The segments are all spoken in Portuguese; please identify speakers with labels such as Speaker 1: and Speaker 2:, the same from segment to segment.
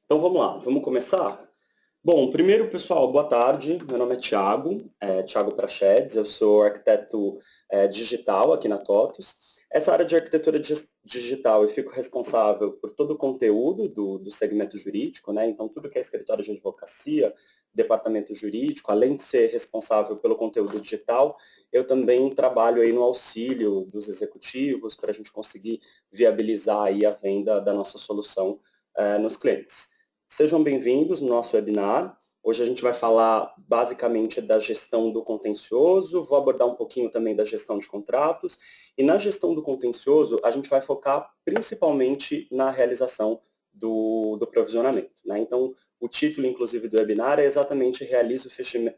Speaker 1: Então vamos lá, vamos começar? Bom, primeiro, pessoal, boa tarde. Meu nome é Thiago Prachedes, eu sou arquiteto digital aqui na TOTUS. Essa área de arquitetura digital, eu fico responsável por todo o conteúdo do segmento jurídico, né? Então, tudo que é escritório de advocacia, departamento jurídico, além de ser responsável pelo conteúdo digital, eu também trabalho aí no auxílio dos executivos para a gente conseguir viabilizar aí a venda da nossa solução nos clientes. Sejam bem-vindos no nosso webinar. Hoje a gente vai falar basicamente da gestão do contencioso, vou abordar um pouquinho também da gestão de contratos, e na gestão do contencioso a gente vai focar principalmente na realização do provisionamento, né? Então, o título, inclusive, do webinar é exatamente Realize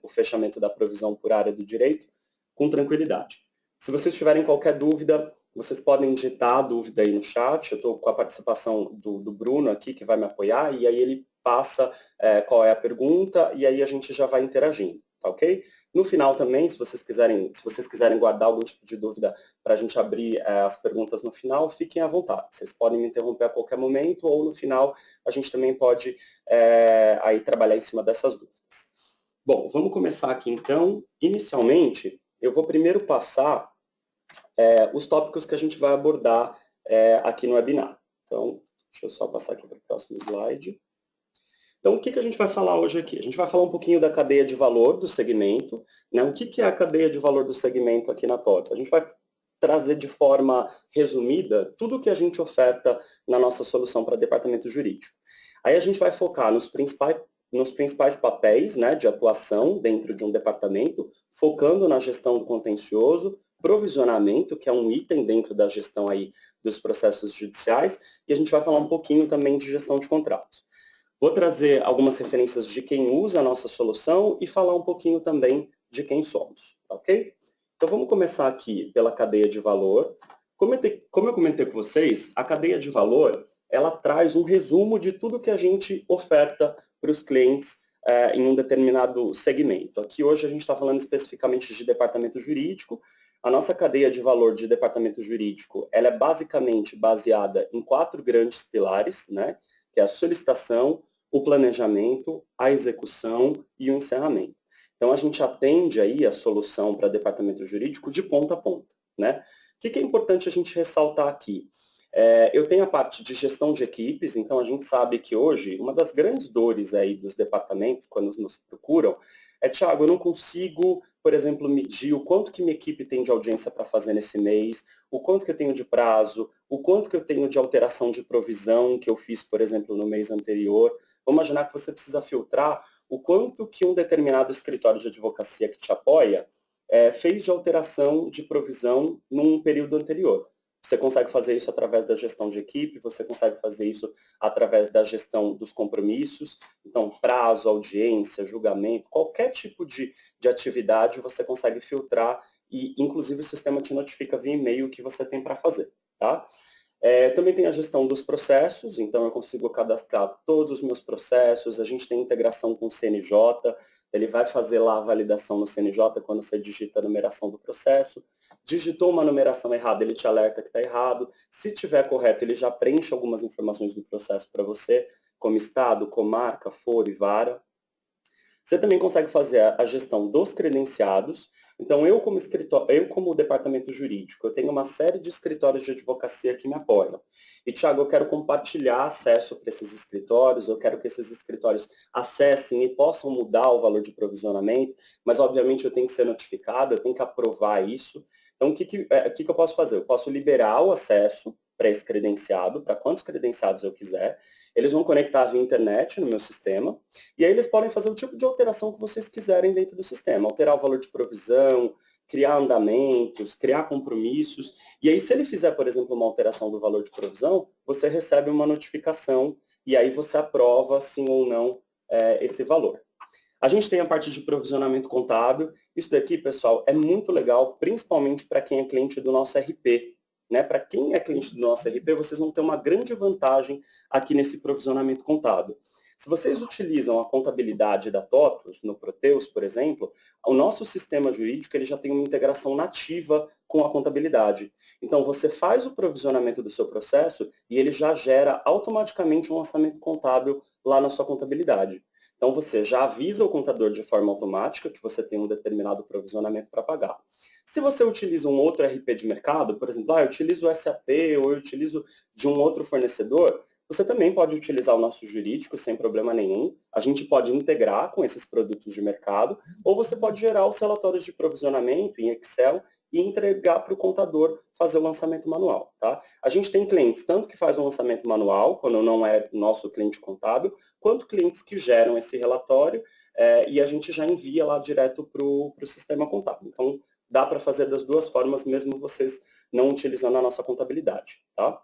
Speaker 1: o fechamento da provisão por área do direito com tranquilidade. Se vocês tiverem qualquer dúvida, vocês podem digitar a dúvida aí no chat. Eu estou com a participação do Bruno aqui, que vai me apoiar, e aí ele passa qual é a pergunta, e aí a gente já vai interagindo, tá ok? No final também, se vocês quiserem guardar algum tipo de dúvida para a gente abrir as perguntas no final, fiquem à vontade. Vocês podem me interromper a qualquer momento, ou no final a gente também pode aí trabalhar em cima dessas dúvidas. Bom, vamos começar aqui então. Inicialmente, eu vou primeiro passar os tópicos que a gente vai abordar aqui no webinar. Então, deixa eu só passar aqui para o próximo slide. Então, o que a gente vai falar hoje aqui? A gente vai falar um pouquinho da cadeia de valor do segmento, né? O que é a cadeia de valor do segmento aqui na TOTUS? A gente vai trazer de forma resumida tudo o que a gente oferta na nossa solução para departamento jurídico. Aí a gente vai focar nos principais papéis, né, de atuação dentro de um departamento, focando na gestão do contencioso, provisionamento, que é um item dentro da gestão aí dos processos judiciais, e a gente vai falar um pouquinho também de gestão de contratos. Vou trazer algumas referências de quem usa a nossa solução e falar um pouquinho também de quem somos, ok? Então vamos começar aqui pela cadeia de valor. Como eu comentei com vocês, a cadeia de valor, ela traz um resumo de tudo que a gente oferta para os clientes em um determinado segmento. Aqui hoje a gente está falando especificamente de departamento jurídico. A nossa cadeia de valor de departamento jurídico, ela é basicamente baseada em 4 grandes pilares, né? Que é a solicitação, o planejamento, a execução e o encerramento. Então, a gente atende aí a solução para departamento jurídico de ponta a ponta, né? O que é importante a gente ressaltar aqui? Eu tenho a parte de gestão de equipes, então a gente sabe que hoje, uma das grandes dores aí dos departamentos, quando nos procuram, Thiago, eu não consigo, por exemplo, medir o quanto que minha equipe tem de audiência para fazer nesse mês, o quanto que eu tenho de prazo, o quanto que eu tenho de alteração de provisão que eu fiz, por exemplo, no mês anterior. Vamos imaginar que você precisa filtrar o quanto que um determinado escritório de advocacia que te apoia fez de alteração de provisão num período anterior. Você consegue fazer isso através da gestão de equipe, você consegue fazer isso através da gestão dos compromissos. Então, prazo, audiência, julgamento, qualquer tipo de atividade você consegue filtrar e, inclusive, o sistema te notifica via e-mail o que você tem para fazer, tá? Também tem a gestão dos processos, então eu consigo cadastrar todos os meus processos, a gente tem integração com o CNJ, ele vai fazer lá a validação no CNJ quando você digita a numeração do processo. Digitou uma numeração errada, ele te alerta que está errado. Se tiver correto, ele já preenche algumas informações do processo para você, como estado, comarca, foro e vara. Você também consegue fazer a gestão dos credenciados. Então, eu como departamento jurídico, eu tenho uma série de escritórios de advocacia que me apoiam. E, Thiago, eu quero compartilhar acesso para esses escritórios, eu quero que esses escritórios acessem e possam mudar o valor de provisionamento, mas, obviamente, eu tenho que ser notificado, eu tenho que aprovar isso. Então, o que eu posso fazer? Eu posso liberar o acesso para esse credenciado, para quantos credenciados eu quiser. Eles vão conectar via internet no meu sistema, e aí eles podem fazer o tipo de alteração que vocês quiserem dentro do sistema. Alterar o valor de provisão, criar andamentos, criar compromissos. E aí, se ele fizer, por exemplo, uma alteração do valor de provisão, você recebe uma notificação e aí você aprova, sim ou não, esse valor. A gente tem a parte de provisionamento contábil. Isso daqui, pessoal, é muito legal, principalmente para quem é cliente do nosso RP. Né? Para quem é cliente do nosso RP, vocês vão ter uma grande vantagem aqui nesse provisionamento contábil. Se vocês utilizam a contabilidade da TOTUS, no Proteus, por exemplo, o nosso sistema jurídico ele já tem uma integração nativa com a contabilidade. Então, você faz o provisionamento do seu processo e ele já gera automaticamente um lançamento contábil lá na sua contabilidade. Então, você já avisa o contador de forma automática que você tem um determinado provisionamento para pagar. Se você utiliza um outro RP de mercado, por exemplo, eu utilizo o SAP ou eu utilizo de um outro fornecedor, você também pode utilizar o nosso jurídico sem problema nenhum. A gente pode integrar com esses produtos de mercado, ou você pode gerar os relatórios de provisionamento em Excel e entregar para o contador fazer o lançamento manual. Tá? A gente tem clientes tanto que faz o lançamento manual, quando não é nosso cliente contábil, quanto clientes que geram esse relatório e a gente já envia lá direto para o sistema contábil. Então, dá para fazer das duas formas, mesmo vocês não utilizando a nossa contabilidade. Tá?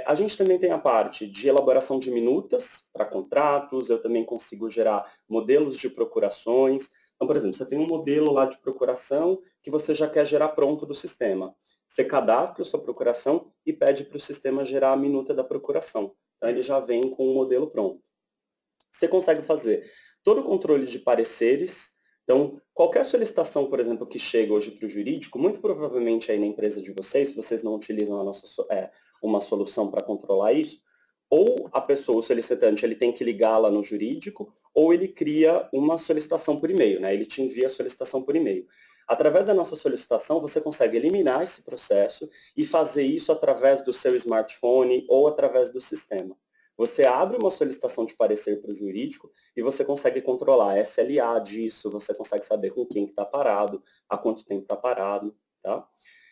Speaker 1: A gente também tem a parte de elaboração de minutas para contratos, eu também consigo gerar modelos de procurações. Então, por exemplo, você tem um modelo lá de procuração que você já quer gerar pronto do sistema. Você cadastra a sua procuração e pede para o sistema gerar a minuta da procuração. Então, ele já vem com o modelo pronto. Você consegue fazer todo o controle de pareceres. Então, qualquer solicitação, por exemplo, que chega hoje para o jurídico, muito provavelmente aí na empresa de vocês, se vocês não utilizam a nossa, uma solução para controlar isso, ou a pessoa, o solicitante, ele tem que ligar lá no jurídico, ou ele cria uma solicitação por e-mail, né? Ele te envia a solicitação por e-mail. Através da nossa solicitação, você consegue eliminar esse processo e fazer isso através do seu smartphone ou através do sistema. Você abre uma solicitação de parecer para o jurídico e você consegue controlar a SLA disso, você consegue saber com quem está parado, há quanto tempo está parado, tá?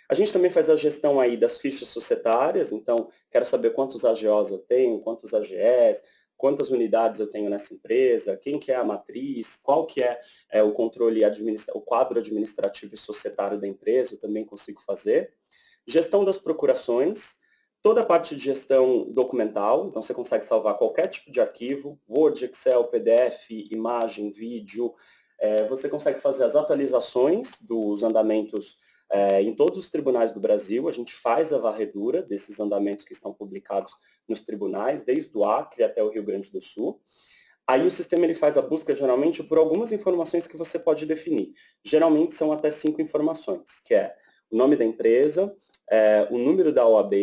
Speaker 1: A gente também faz a gestão aí das fichas societárias, então quero saber quantos AGOs eu tenho, quantos AGEs, quantas unidades eu tenho nessa empresa, quem que é a matriz, qual que é o controle, o quadro administrativo e societário da empresa, eu também consigo fazer. Gestão das procurações, toda a parte de gestão documental, então você consegue salvar qualquer tipo de arquivo, Word, Excel, PDF, imagem, vídeo, você consegue fazer as atualizações dos andamentos em todos os tribunais do Brasil, a gente faz a varredura desses andamentos que estão publicados nos tribunais, desde o Acre até o Rio Grande do Sul. Aí o sistema ele faz a busca geralmente por algumas informações que você pode definir. Geralmente são até 5 informações, que é o nome da empresa, o número da OAB,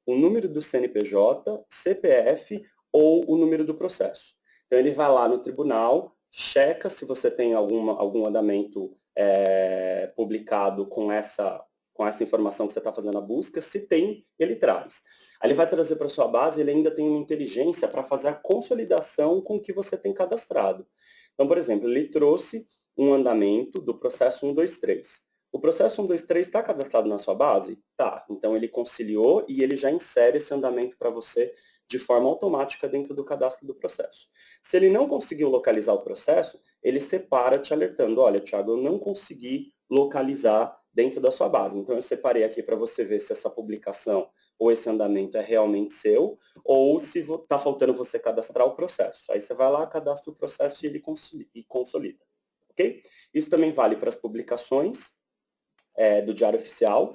Speaker 1: o número do CNPJ, CPF ou o número do processo. Então ele vai lá no tribunal, checa se você tem algum andamento publicado com essa informação que você está fazendo a busca. Se tem, ele traz. Aí ele vai trazer para a sua base, ele ainda tem uma inteligência para fazer a consolidação com o que você tem cadastrado. Então, por exemplo, ele trouxe um andamento do processo 123. O processo 123 está cadastrado na sua base? Tá. Então, ele conciliou e ele já insere esse andamento para você de forma automática dentro do cadastro do processo. Se ele não conseguiu localizar o processo, ele separa te alertando, olha, Thiago, eu não consegui localizar dentro da sua base. Então, eu separei aqui para você ver se essa publicação ou esse andamento é realmente seu, ou se está faltando você cadastrar o processo. Aí você vai lá, cadastra o processo e ele consolida. Ok? Isso também vale para as publicações do Diário Oficial.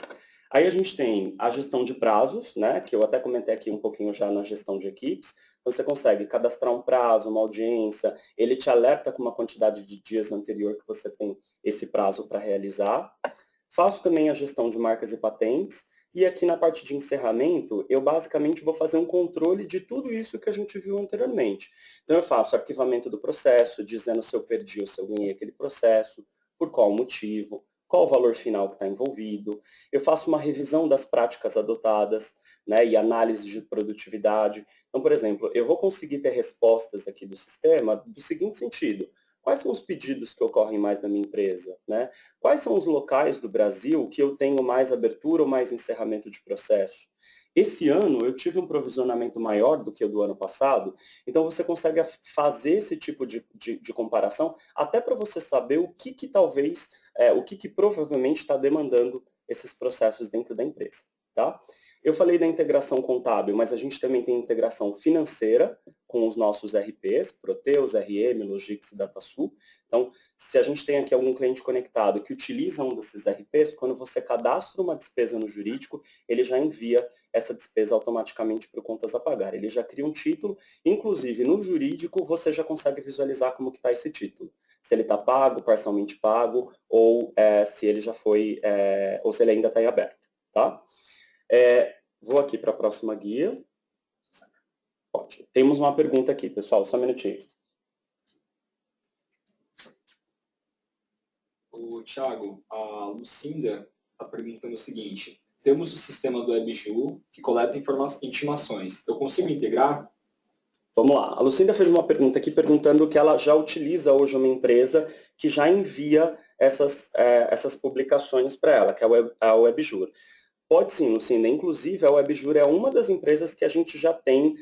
Speaker 1: Aí a gente tem a gestão de prazos, né, que eu até comentei aqui um pouquinho já na gestão de equipes. Então, você consegue cadastrar um prazo, uma audiência, ele te alerta com uma quantidade de dias anterior que você tem esse prazo para realizar. Faço também a gestão de marcas e patentes. E aqui na parte de encerramento, eu basicamente vou fazer um controle de tudo isso que a gente viu anteriormente. Então, eu faço arquivamento do processo, dizendo se eu perdi ou se eu ganhei aquele processo, por qual motivo, qual o valor final que está envolvido. Eu faço uma revisão das práticas adotadas, né, e análise de produtividade. Então, por exemplo, eu vou conseguir ter respostas aqui do sistema do seguinte sentido. Quais são os pedidos que ocorrem mais na minha empresa? Né? Quais são os locais do Brasil que eu tenho mais abertura ou mais encerramento de processo? Esse ano eu tive um provisionamento maior do que o do ano passado, então você consegue fazer esse tipo de comparação até para você saber o que talvez, o que provavelmente está demandando esses processos dentro da empresa. Tá? Eu falei da integração contábil, mas a gente também tem integração financeira com os nossos RPs, Proteus, RM, Logix e DataSul. Então, se a gente tem aqui algum cliente conectado que utiliza um desses RPs, quando você cadastra uma despesa no jurídico, ele já envia essa despesa automaticamente para o contas a pagar. Ele já cria um título, inclusive no jurídico você já consegue visualizar como que está esse título. Se ele está pago, parcialmente pago, ou se ele já foi, ou se ele ainda está em aberto. Tá? Vou aqui para a próxima guia. Ótimo. Temos uma pergunta aqui, pessoal, só um minutinho.
Speaker 2: O Thiago, a Lucinda está perguntando o seguinte: temos o sistema do WebJur que coleta intimações. Eu consigo integrar?
Speaker 1: Vamos lá. A Lucinda fez uma pergunta aqui perguntando que ela já utiliza hoje uma empresa que já envia essas publicações para ela, que é a WebJur. Pode sim, Lucinda. Inclusive, a WebJur é uma das empresas que a gente já tem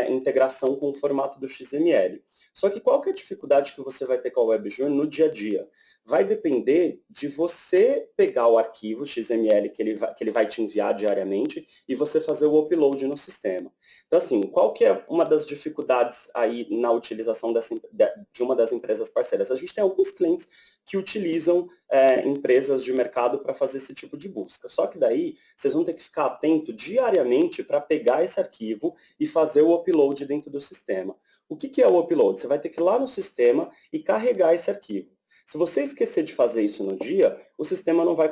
Speaker 1: integração com o formato do XML. Só que qual que é a dificuldade que você vai ter com a WebJur no dia a dia? Vai depender de você pegar o arquivo XML que ele vai te enviar diariamente e você fazer o upload no sistema. Então, assim, qual que é uma das dificuldades aí na utilização de uma das empresas parceiras? A gente tem alguns clientes que utilizam empresas de mercado para fazer esse tipo de busca. Só que daí, vocês vão ter que ficar atento diariamente para pegar esse arquivo e fazer o upload dentro do sistema. O que é o upload? Você vai ter que ir lá no sistema e carregar esse arquivo. Se você esquecer de fazer isso no dia, o sistema não vai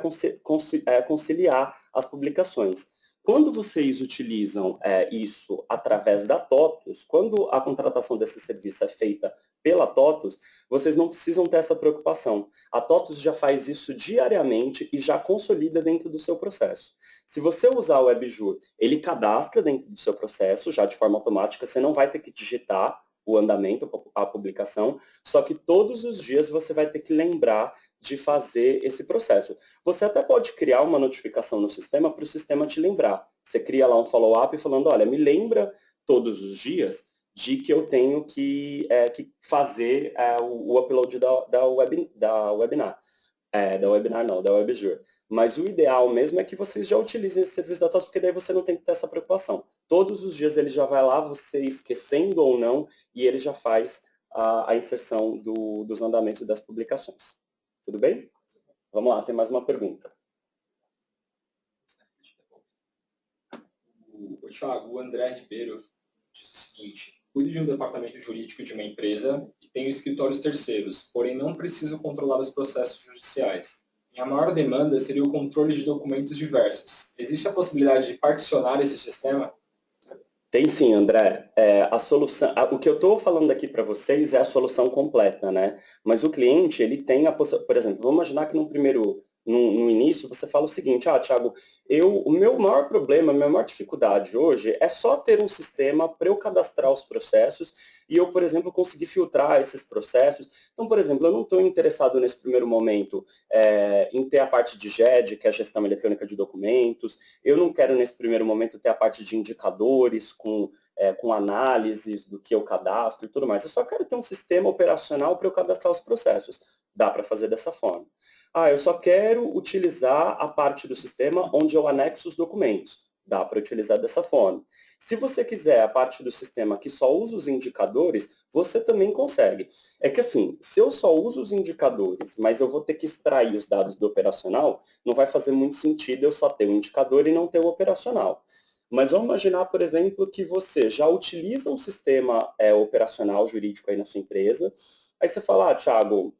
Speaker 1: conciliar as publicações. Quando vocês utilizam isso através da TOTUS, quando a contratação desse serviço é feita pela TOTUS, vocês não precisam ter essa preocupação. A TOTUS já faz isso diariamente e já consolida dentro do seu processo. Se você usar o WebJur, ele cadastra dentro do seu processo, já de forma automática, você não vai ter que digitar o andamento, a publicação, só que todos os dias você vai ter que lembrar de fazer esse processo. Você até pode criar uma notificação no sistema para o sistema te lembrar. Você cria lá um follow-up falando, olha, me lembra todos os dias de que eu tenho que fazer o upload da WebJur. Mas o ideal mesmo é que vocês já utilizem esse serviço da TOTUS, porque daí você não tem que ter essa preocupação. Todos os dias ele já vai lá, você esquecendo ou não, e ele já faz a inserção dos andamentos das publicações. Tudo bem? Vamos lá, tem mais uma pergunta.
Speaker 2: O Thiago, o André Ribeiro diz o seguinte: cuido de um departamento jurídico de uma empresa e tenho escritórios terceiros, porém não preciso controlar os processos judiciais. Minha maior demanda seria o controle de documentos diversos. Existe a possibilidade de particionar esse sistema?
Speaker 1: Tem sim, André. A solução, o que eu estou falando aqui para vocês é a solução completa, né? Mas o cliente, ele tem a possibilidade, por exemplo, vamos imaginar que no início, você fala o seguinte, Thiago, o meu maior problema, a minha maior dificuldade hoje é só ter um sistema para eu cadastrar os processos e eu, por exemplo, conseguir filtrar esses processos. Então, por exemplo, eu não estou interessado nesse primeiro momento em ter a parte de GED, que é a gestão eletrônica de documentos, eu não quero, nesse primeiro momento, ter a parte de indicadores com análises do que eu cadastro e tudo mais. Eu só quero ter um sistema operacional para eu cadastrar os processos. Dá para fazer dessa forma. Eu só quero utilizar a parte do sistema onde eu anexo os documentos. Dá para utilizar dessa forma. Se você quiser a parte do sistema que só usa os indicadores, você também consegue. É que assim, se eu só uso os indicadores, mas eu vou ter que extrair os dados do operacional, não vai fazer muito sentido eu só ter o indicador e não ter o operacional. Mas vamos imaginar, por exemplo, que você já utiliza um sistema operacional jurídico aí na sua empresa, aí você fala, Thiago,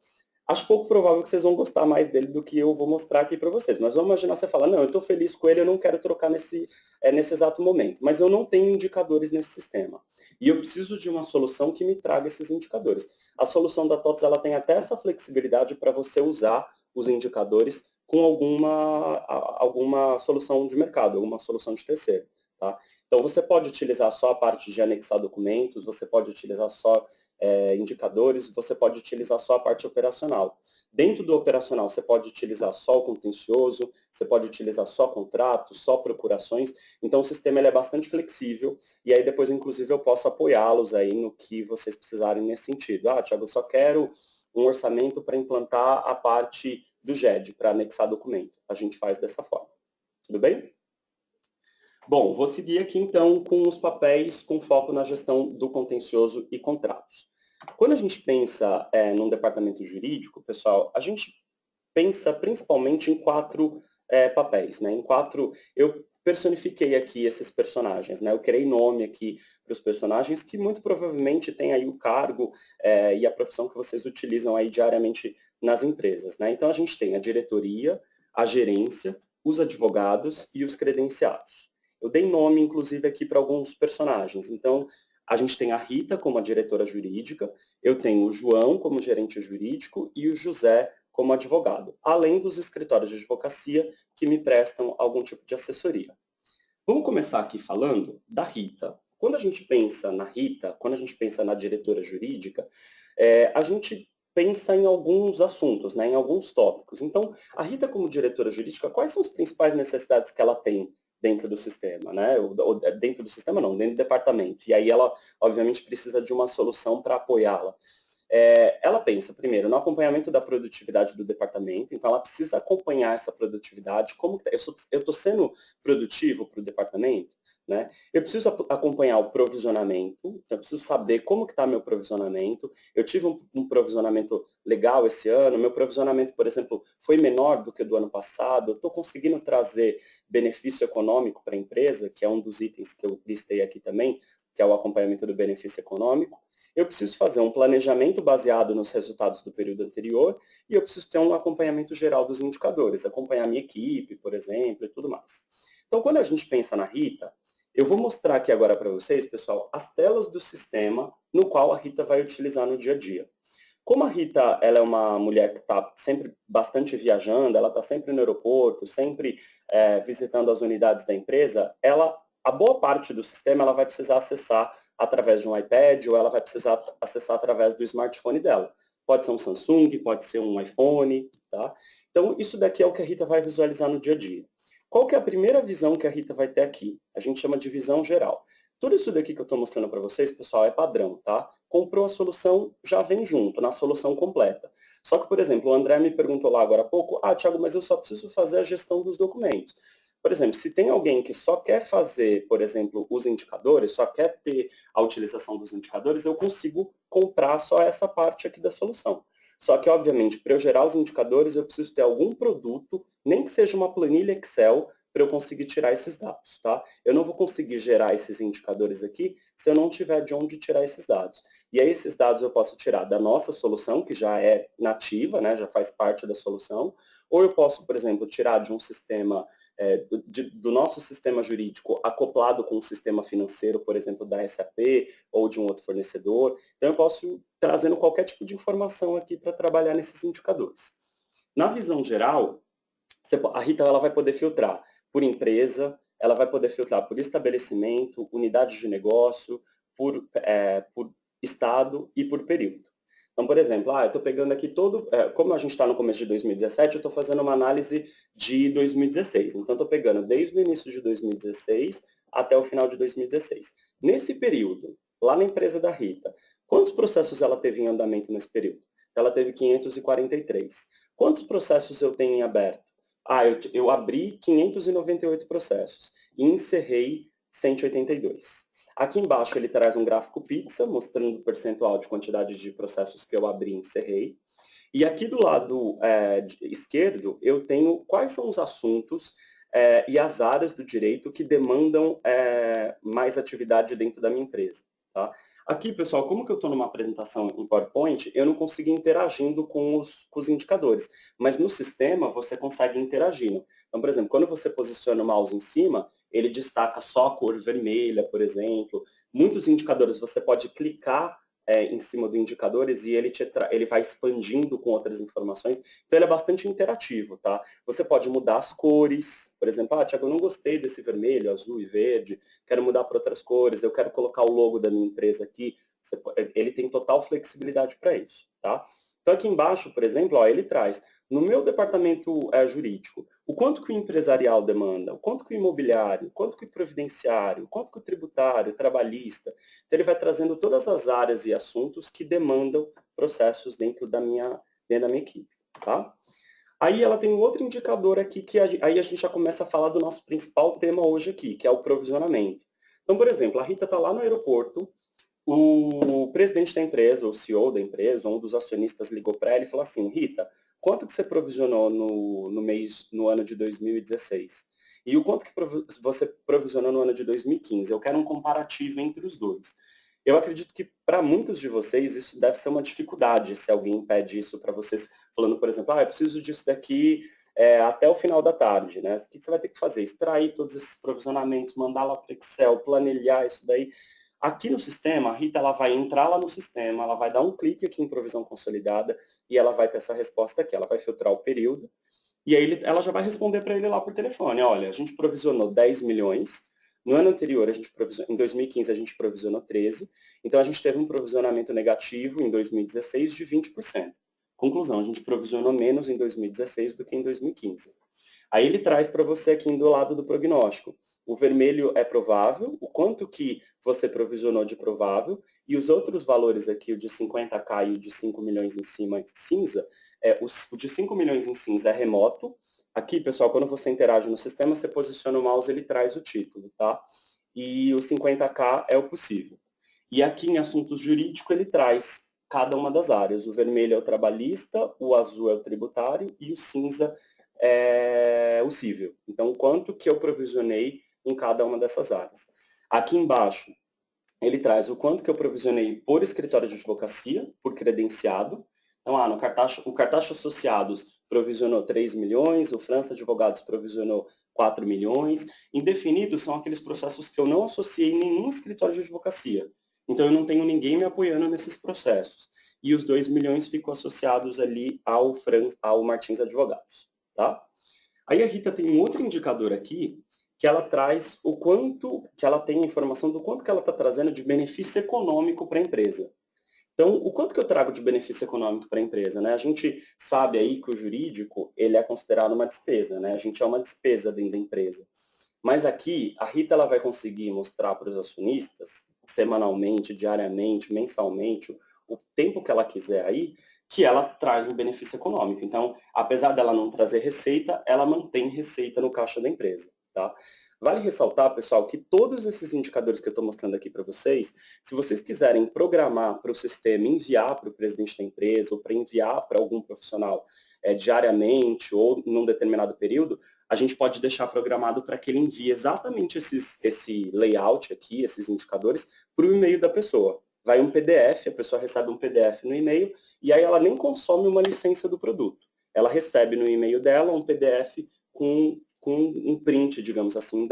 Speaker 1: acho pouco provável que vocês vão gostar mais dele do que eu vou mostrar aqui para vocês. Mas vamos imaginar você fala, não, eu estou feliz com ele, eu não quero trocar nesse exato momento. Mas eu não tenho indicadores nesse sistema. E eu preciso de uma solução que me traga esses indicadores. A solução da TOTUS, ela tem até essa flexibilidade para você usar os indicadores com alguma solução de mercado, alguma solução de terceiro. Tá? Então, você pode utilizar só a parte de anexar documentos, você pode utilizar só indicadores, você pode utilizar só a parte operacional. Dentro do operacional, você pode utilizar só o contencioso, você pode utilizar só contratos, só procurações. Então, o sistema ele é bastante flexível e aí depois, inclusive, eu posso apoiá-los aí no que vocês precisarem nesse sentido. Thiago, eu só quero um orçamento para implantar a parte do GED, para anexar documento. A gente faz dessa forma. Tudo bem? Bom, vou seguir aqui então com os papéis com foco na gestão do contencioso e contratos. Quando a gente pensa num departamento jurídico, pessoal, a gente pensa principalmente em quatro papéis, né? Eu personifiquei aqui esses personagens, né? Eu criei nome aqui para os personagens que muito provavelmente têm aí o cargo e a profissão que vocês utilizam aí diariamente nas empresas, né? Então a gente tem a diretoria, a gerência, os advogados e os credenciados. Eu dei nome, inclusive, aqui para alguns personagens. Então, A gente tem a Rita como a diretora jurídica, eu tenho o João como gerente jurídico e o José como advogado, além dos escritórios de advocacia que me prestam algum tipo de assessoria. Vamos começar aqui falando da Rita. Quando a gente pensa na Rita, quando a gente pensa na diretora jurídica, a gente pensa em alguns assuntos, né, em alguns tópicos. Então, a Rita como diretora jurídica, quais são as principais necessidades que ela tem dentro do sistema, né? Ou dentro do sistema não, dentro do departamento. E aí ela, obviamente, precisa de uma solução para apoiá-la. Ela pensa, primeiro, no acompanhamento da produtividade do departamento, então ela precisa acompanhar essa produtividade, como que eu estou sendo produtivo para o departamento, né? Eu preciso acompanhar o provisionamento, então eu preciso saber como que está meu provisionamento. Eu tive um provisionamento legal esse ano, meu provisionamento, por exemplo, foi menor do que o do ano passado, eu estou conseguindo trazer benefício econômico para a empresa, que é um dos itens que eu listei aqui também, que é o acompanhamento do benefício econômico. Eu preciso fazer um planejamento baseado nos resultados do período anterior e eu preciso ter um acompanhamento geral dos indicadores, acompanhar minha equipe, por exemplo, e tudo mais. Então, quando a gente pensa na Rita, eu vou mostrar aqui agora para vocês, pessoal, as telas do sistema no qual a Rita vai utilizar no dia a dia. Como a Rita ela é uma mulher que está sempre bastante viajando, ela está sempre no aeroporto, sempre visitando as unidades da empresa, a boa parte do sistema ela vai precisar acessar através de um iPad ou ela vai precisar acessar através do smartphone dela. Pode ser um Samsung, pode ser um iPhone, tá? Então, isso daqui é o que a Rita vai visualizar no dia a dia. Qual que é a primeira visão que a Rita vai ter aqui? A gente chama de visão geral. Tudo isso daqui que eu estou mostrando para vocês, pessoal, é padrão, tá? Comprou a solução, já vem junto, na solução completa. Só que, por exemplo, o André me perguntou lá agora há pouco, Thiago, mas eu só preciso fazer a gestão dos documentos. Por exemplo, se tem alguém que só quer fazer, por exemplo, os indicadores, só quer ter a utilização dos indicadores, eu consigo comprar só essa parte aqui da solução. Só que, obviamente, para eu gerar os indicadores, eu preciso ter algum produto, nem que seja uma planilha Excel, para eu conseguir tirar esses dados, tá? Eu não vou conseguir gerar esses indicadores aqui se eu não tiver de onde tirar esses dados. E aí esses dados eu posso tirar da nossa solução, que já é nativa, né, já faz parte da solução, ou eu posso, por exemplo, tirar de um sistema do nosso sistema jurídico acoplado com o sistema financeiro, por exemplo, da SAP ou de um outro fornecedor. Então, eu posso ir trazendo qualquer tipo de informação aqui para trabalhar nesses indicadores. Na visão geral, a Rita ela vai poder filtrar por empresa, ela vai poder filtrar por estabelecimento, unidade de negócio, por estado e por período. Então, por exemplo, eu estou pegando aqui como a gente está no começo de 2017, eu estou fazendo uma análise de 2016. Então, estou pegando desde o início de 2016 até o final de 2016. Nesse período, lá na empresa da Rita, quantos processos ela teve em andamento nesse período? Ela teve 543. Quantos processos eu tenho em aberto? Eu abri 598 processos e encerrei 182. Aqui embaixo ele traz um gráfico pizza, mostrando o percentual de quantidade de processos que eu abri e encerrei. E aqui do lado esquerdo, eu tenho quais são os assuntos e as áreas do direito que demandam mais atividade dentro da minha empresa. Tá? Aqui, pessoal, como que eu estou numa apresentação em PowerPoint, eu não consigo ir interagindo com os indicadores. Mas no sistema, você consegue interagindo. Então, por exemplo, quando você posiciona o mouse em cima, ele destaca só a cor vermelha, por exemplo. Muitos indicadores você pode clicar em cima do indicadores e ele vai expandindo com outras informações. Então, ele é bastante interativo, tá? Você pode mudar as cores. Por exemplo, Thiago, eu não gostei desse vermelho, azul e verde, quero mudar para outras cores, eu quero colocar o logo da minha empresa aqui. Ele tem total flexibilidade para isso, tá? Então, aqui embaixo, por exemplo, ele traz, no meu departamento jurídico, o quanto que o empresarial demanda, o quanto que o imobiliário, o quanto que o previdenciário, o quanto que o tributário, o trabalhista. Então, ele vai trazendo todas as áreas e assuntos que demandam processos dentro da minha equipe, tá? Aí ela tem um outro indicador aqui, que aí a gente já começa a falar do nosso principal tema hoje aqui, que é o provisionamento. Então, por exemplo, a Rita está lá no aeroporto, o presidente da empresa, o CEO da empresa, um dos acionistas ligou para ela e falou assim, Rita, quanto que você provisionou no ano de 2016? E o quanto que você provisionou no ano de 2015? Eu quero um comparativo entre os dois. Eu acredito que para muitos de vocês isso deve ser uma dificuldade, se alguém pede isso para vocês, falando, por exemplo, eu preciso disso daqui até o final da tarde, né? O que você vai ter que fazer? Extrair todos esses provisionamentos, mandar lá para o Excel, planilhar isso daí. Aqui no sistema, a Rita ela vai entrar lá no sistema, ela vai dar um clique aqui em provisão consolidada e ela vai ter essa resposta aqui. Ela vai filtrar o período e aí ela já vai responder para ele lá por telefone. Olha, a gente provisionou 10 milhões, no ano anterior, em 2015, a gente provisionou 13, então a gente teve um provisionamento negativo em 2016 de 20%. Conclusão, a gente provisionou menos em 2016 do que em 2015. Aí ele traz para você aqui do lado do prognóstico. O vermelho é provável, o quanto que você provisionou de provável, e os outros valores aqui, o de 50k e o de 5 milhões em cima, cinza, o de 5 milhões em cinza é remoto. Aqui, pessoal, quando você interage no sistema, você posiciona o mouse, ele traz o título, tá? E o 50k é o possível. E aqui em assuntos jurídicos, ele traz cada uma das áreas. O vermelho é o trabalhista, o azul é o tributário e o cinza é o cível. Então, quanto que eu provisionei em cada uma dessas áreas. Aqui embaixo, ele traz o quanto que eu provisionei por escritório de advocacia, por credenciado. Então, no o Cartacho Associados provisionou 3 milhões, o França Advogados provisionou 4 milhões. Indefinidos são aqueles processos que eu não associei nenhum escritório de advocacia. Então, eu não tenho ninguém me apoiando nesses processos. E os 2 milhões ficam associados ali ao Martins Advogados. Tá? Aí a Rita tem um outro indicador aqui, que ela traz o quanto, que ela tem a informação do quanto que ela está trazendo de benefício econômico para a empresa. Então, o quanto que eu trago de benefício econômico para a empresa, né? A gente sabe aí que o jurídico, ele é considerado uma despesa, né? A gente é uma despesa dentro da empresa. Mas aqui, a Rita ela vai conseguir mostrar para os acionistas, semanalmente, diariamente, mensalmente, o tempo que ela quiser aí, que ela traz um benefício econômico. Então, apesar dela não trazer receita, ela mantém receita no caixa da empresa, tá? Vale ressaltar, pessoal, que todos esses indicadores que eu estou mostrando aqui para vocês, se vocês quiserem programar para o sistema, enviar para o presidente da empresa ou para enviar para algum profissional diariamente ou num determinado período, a gente pode deixar programado para que ele envie exatamente esse layout aqui, esses indicadores, para o e-mail da pessoa. Vai um PDF, a pessoa recebe um PDF no e-mail, e aí ela nem consome uma licença do produto. Ela recebe no e-mail dela um PDF com um print, digamos assim,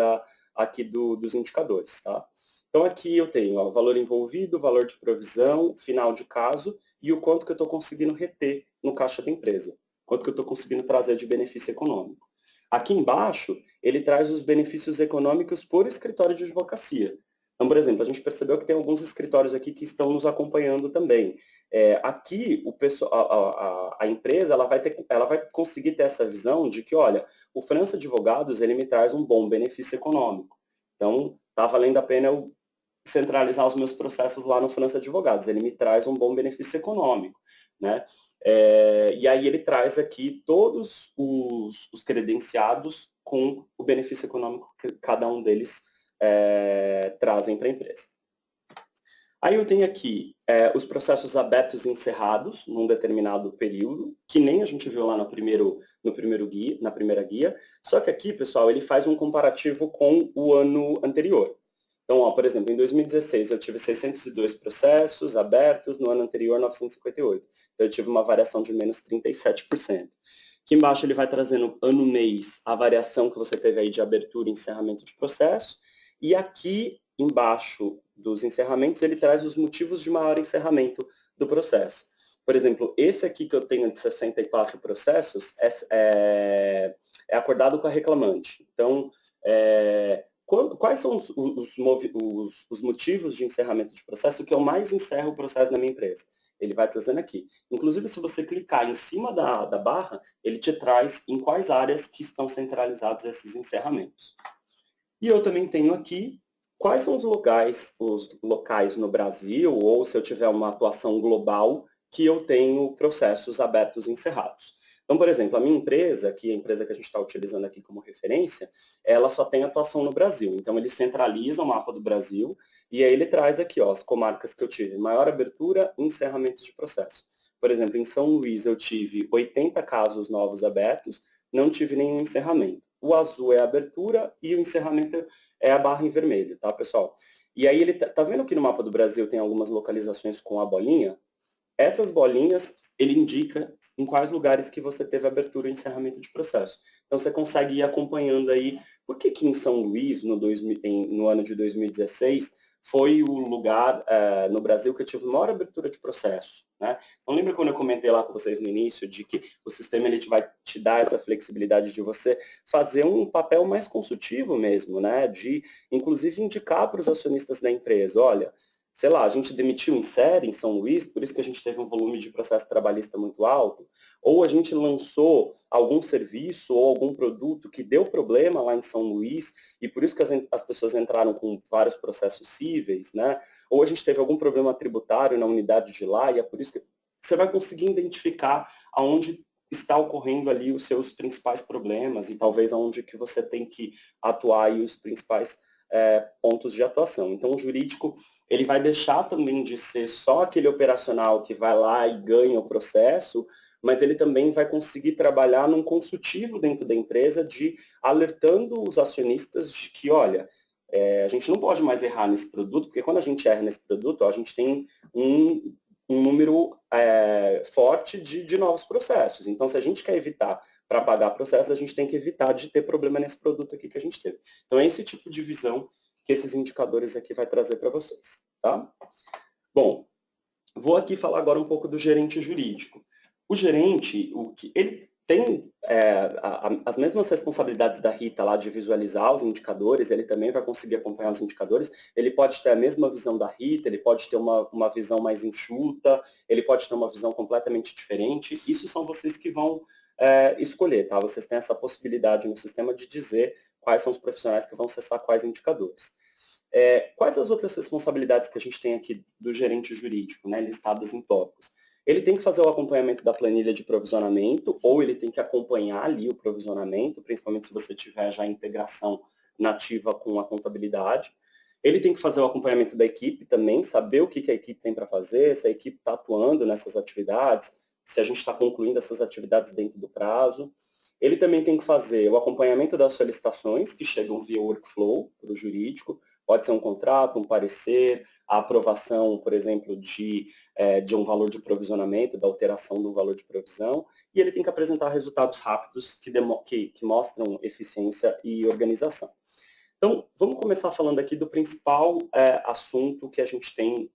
Speaker 1: aqui dos indicadores. Tá? Então aqui eu tenho o valor envolvido, valor de provisão, final de caso e o quanto que eu estou conseguindo reter no caixa da empresa. Quanto que eu estou conseguindo trazer de benefício econômico. Aqui embaixo, ele traz os benefícios econômicos por escritório de advocacia. Então, por exemplo, a gente percebeu que tem alguns escritórios aqui que estão nos acompanhando também. Aqui, a empresa ela vai conseguir ter essa visão de que, olha, o França Advogados ele me traz um bom benefício econômico. Então, está valendo a pena eu centralizar os meus processos lá no França Advogados. Ele me traz um bom benefício econômico, né? E aí ele traz aqui todos os credenciados com o benefício econômico que cada um deles trazem para a empresa. Aí eu tenho aqui os processos abertos e encerrados num determinado período, que nem a gente viu lá na primeira guia, só que aqui, pessoal, ele faz um comparativo com o ano anterior. Então, por exemplo, em 2016 eu tive 602 processos abertos, no ano anterior 958. Então eu tive uma variação de menos 37%. Aqui embaixo ele vai trazendo ano-mês a variação que você teve aí de abertura e encerramento de processo. E aqui embaixo dos encerramentos ele traz os motivos de maior encerramento do processo. Por exemplo, esse aqui que eu tenho de 64 processos é acordado com a reclamante. Então, quais são os motivos de encerramento de processo que eu mais encerro o processo na minha empresa? Ele vai trazendo aqui. Inclusive, se você clicar em cima da barra, ele te traz em quais áreas que estão centralizados esses encerramentos. E eu também tenho aqui quais são os locais no Brasil, ou se eu tiver uma atuação global, que eu tenho processos abertos e encerrados. Então, por exemplo, a minha empresa, que é a empresa que a gente está utilizando aqui como referência, ela só tem atuação no Brasil. Então, ele centraliza o mapa do Brasil e aí ele traz aqui as comarcas que eu tive maior abertura e encerramento de processo. Por exemplo, em São Luís eu tive 80 casos novos abertos, não tive nenhum encerramento. O azul é a abertura e o encerramento é a barra em vermelho, tá, pessoal? E aí ele tá vendo que no mapa do Brasil tem algumas localizações com a bolinha? Essas bolinhas, ele indica em quais lugares que você teve abertura e encerramento de processo. Então, você consegue ir acompanhando aí, por que em São Luís, no ano de 2016, foi o lugar no Brasil que eu tive maior abertura de processo, né? Então, lembra quando eu comentei lá com vocês no início de que o sistema ele vai te dar essa flexibilidade de você fazer um papel mais consultivo mesmo, né? De, inclusive, indicar para os acionistas da empresa, olha, sei lá, a gente demitiu em série em São Luís, por isso que a gente teve um volume de processo trabalhista muito alto, ou a gente lançou algum serviço ou algum produto que deu problema lá em São Luís, e por isso que as pessoas entraram com vários processos cíveis, né? Ou a gente teve algum problema tributário na unidade de lá, e é por isso que você vai conseguir identificar aonde está ocorrendo ali os seus principais problemas, e talvez aonde que você tem que atuar e os principais pontos de atuação. Então, o jurídico, ele vai deixar também de ser só aquele operacional que vai lá e ganha o processo, mas ele também vai conseguir trabalhar num consultivo dentro da empresa de alertando os acionistas de que, olha, a gente não pode mais errar nesse produto, porque quando a gente erra nesse produto, ó, a gente tem um número forte de novos processos. Então, se a gente quer evitar para pagar processos, a gente tem que evitar de ter problema nesse produto aqui que a gente teve. Então, é esse tipo de visão que esses indicadores aqui vai trazer para vocês, tá? Bom, vou aqui falar agora um pouco do gerente jurídico. O gerente, ele tem as mesmas responsabilidades da Rita lá de visualizar os indicadores, ele também vai conseguir acompanhar os indicadores, ele pode ter a mesma visão da Rita, ele pode ter uma visão mais enxuta, ele pode ter uma visão completamente diferente, isso são vocês que vão escolher, tá? Vocês têm essa possibilidade no sistema de dizer quais são os profissionais que vão acessar quais indicadores. Quais as outras responsabilidades que a gente tem aqui do gerente jurídico, né, listadas em tópicos? Ele tem que fazer o acompanhamento da planilha de provisionamento, ou ele tem que acompanhar ali o provisionamento, principalmente se você tiver já integração nativa com a contabilidade. Ele tem que fazer o acompanhamento da equipe também, saber o que a equipe tem para fazer, se a equipe está atuando nessas atividades, se a gente está concluindo essas atividades dentro do prazo. Ele também tem que fazer o acompanhamento das solicitações que chegam via workflow para o jurídico, pode ser um contrato, um parecer, a aprovação, por exemplo, de um valor de provisionamento, da alteração do valor de provisão, e ele tem que apresentar resultados rápidos que mostram eficiência e organização. Então, vamos começar falando aqui do principal assunto que a gente tem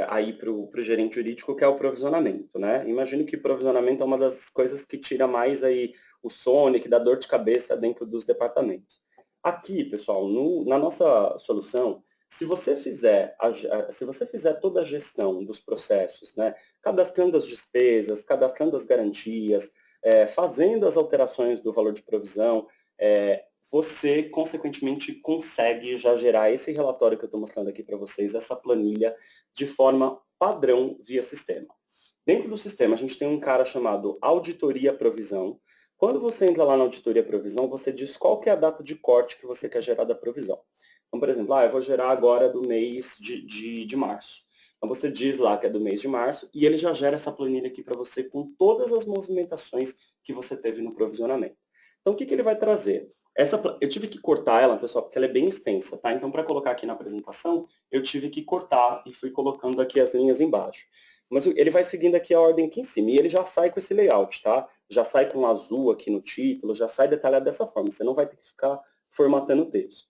Speaker 1: aí para o gerente jurídico, que é o provisionamento, né? Imagino que provisionamento é uma das coisas que tira mais aí o sono, que dá dor de cabeça dentro dos departamentos. Aqui, pessoal, na nossa solução, se você fizer toda a gestão dos processos, né, cadastrando as despesas, cadastrando as garantias, fazendo as alterações do valor de provisão, você, consequentemente, consegue já gerar esse relatório que eu estou mostrando aqui para vocês, essa planilha, de forma padrão via sistema. Dentro do sistema, a gente tem um cara chamado Auditoria Provisão. Quando você entra lá na Auditoria Provisão, você diz qual que é a data de corte que você quer gerar da provisão. Então, por exemplo, eu vou gerar agora do mês de março. Então, você diz lá que é do mês de março e ele já gera essa planilha aqui para você com todas as movimentações que você teve no provisionamento. Então, o que ele vai trazer? Eu tive que cortar ela, pessoal, porque ela é bem extensa, tá? Então, para colocar aqui na apresentação, eu tive que cortar e fui colocando aqui as linhas embaixo. Mas ele vai seguindo aqui a ordem aqui em cima e ele já sai com esse layout, tá? Já sai com azul aqui no título, já sai detalhado dessa forma. Você não vai ter que ficar formatando o texto.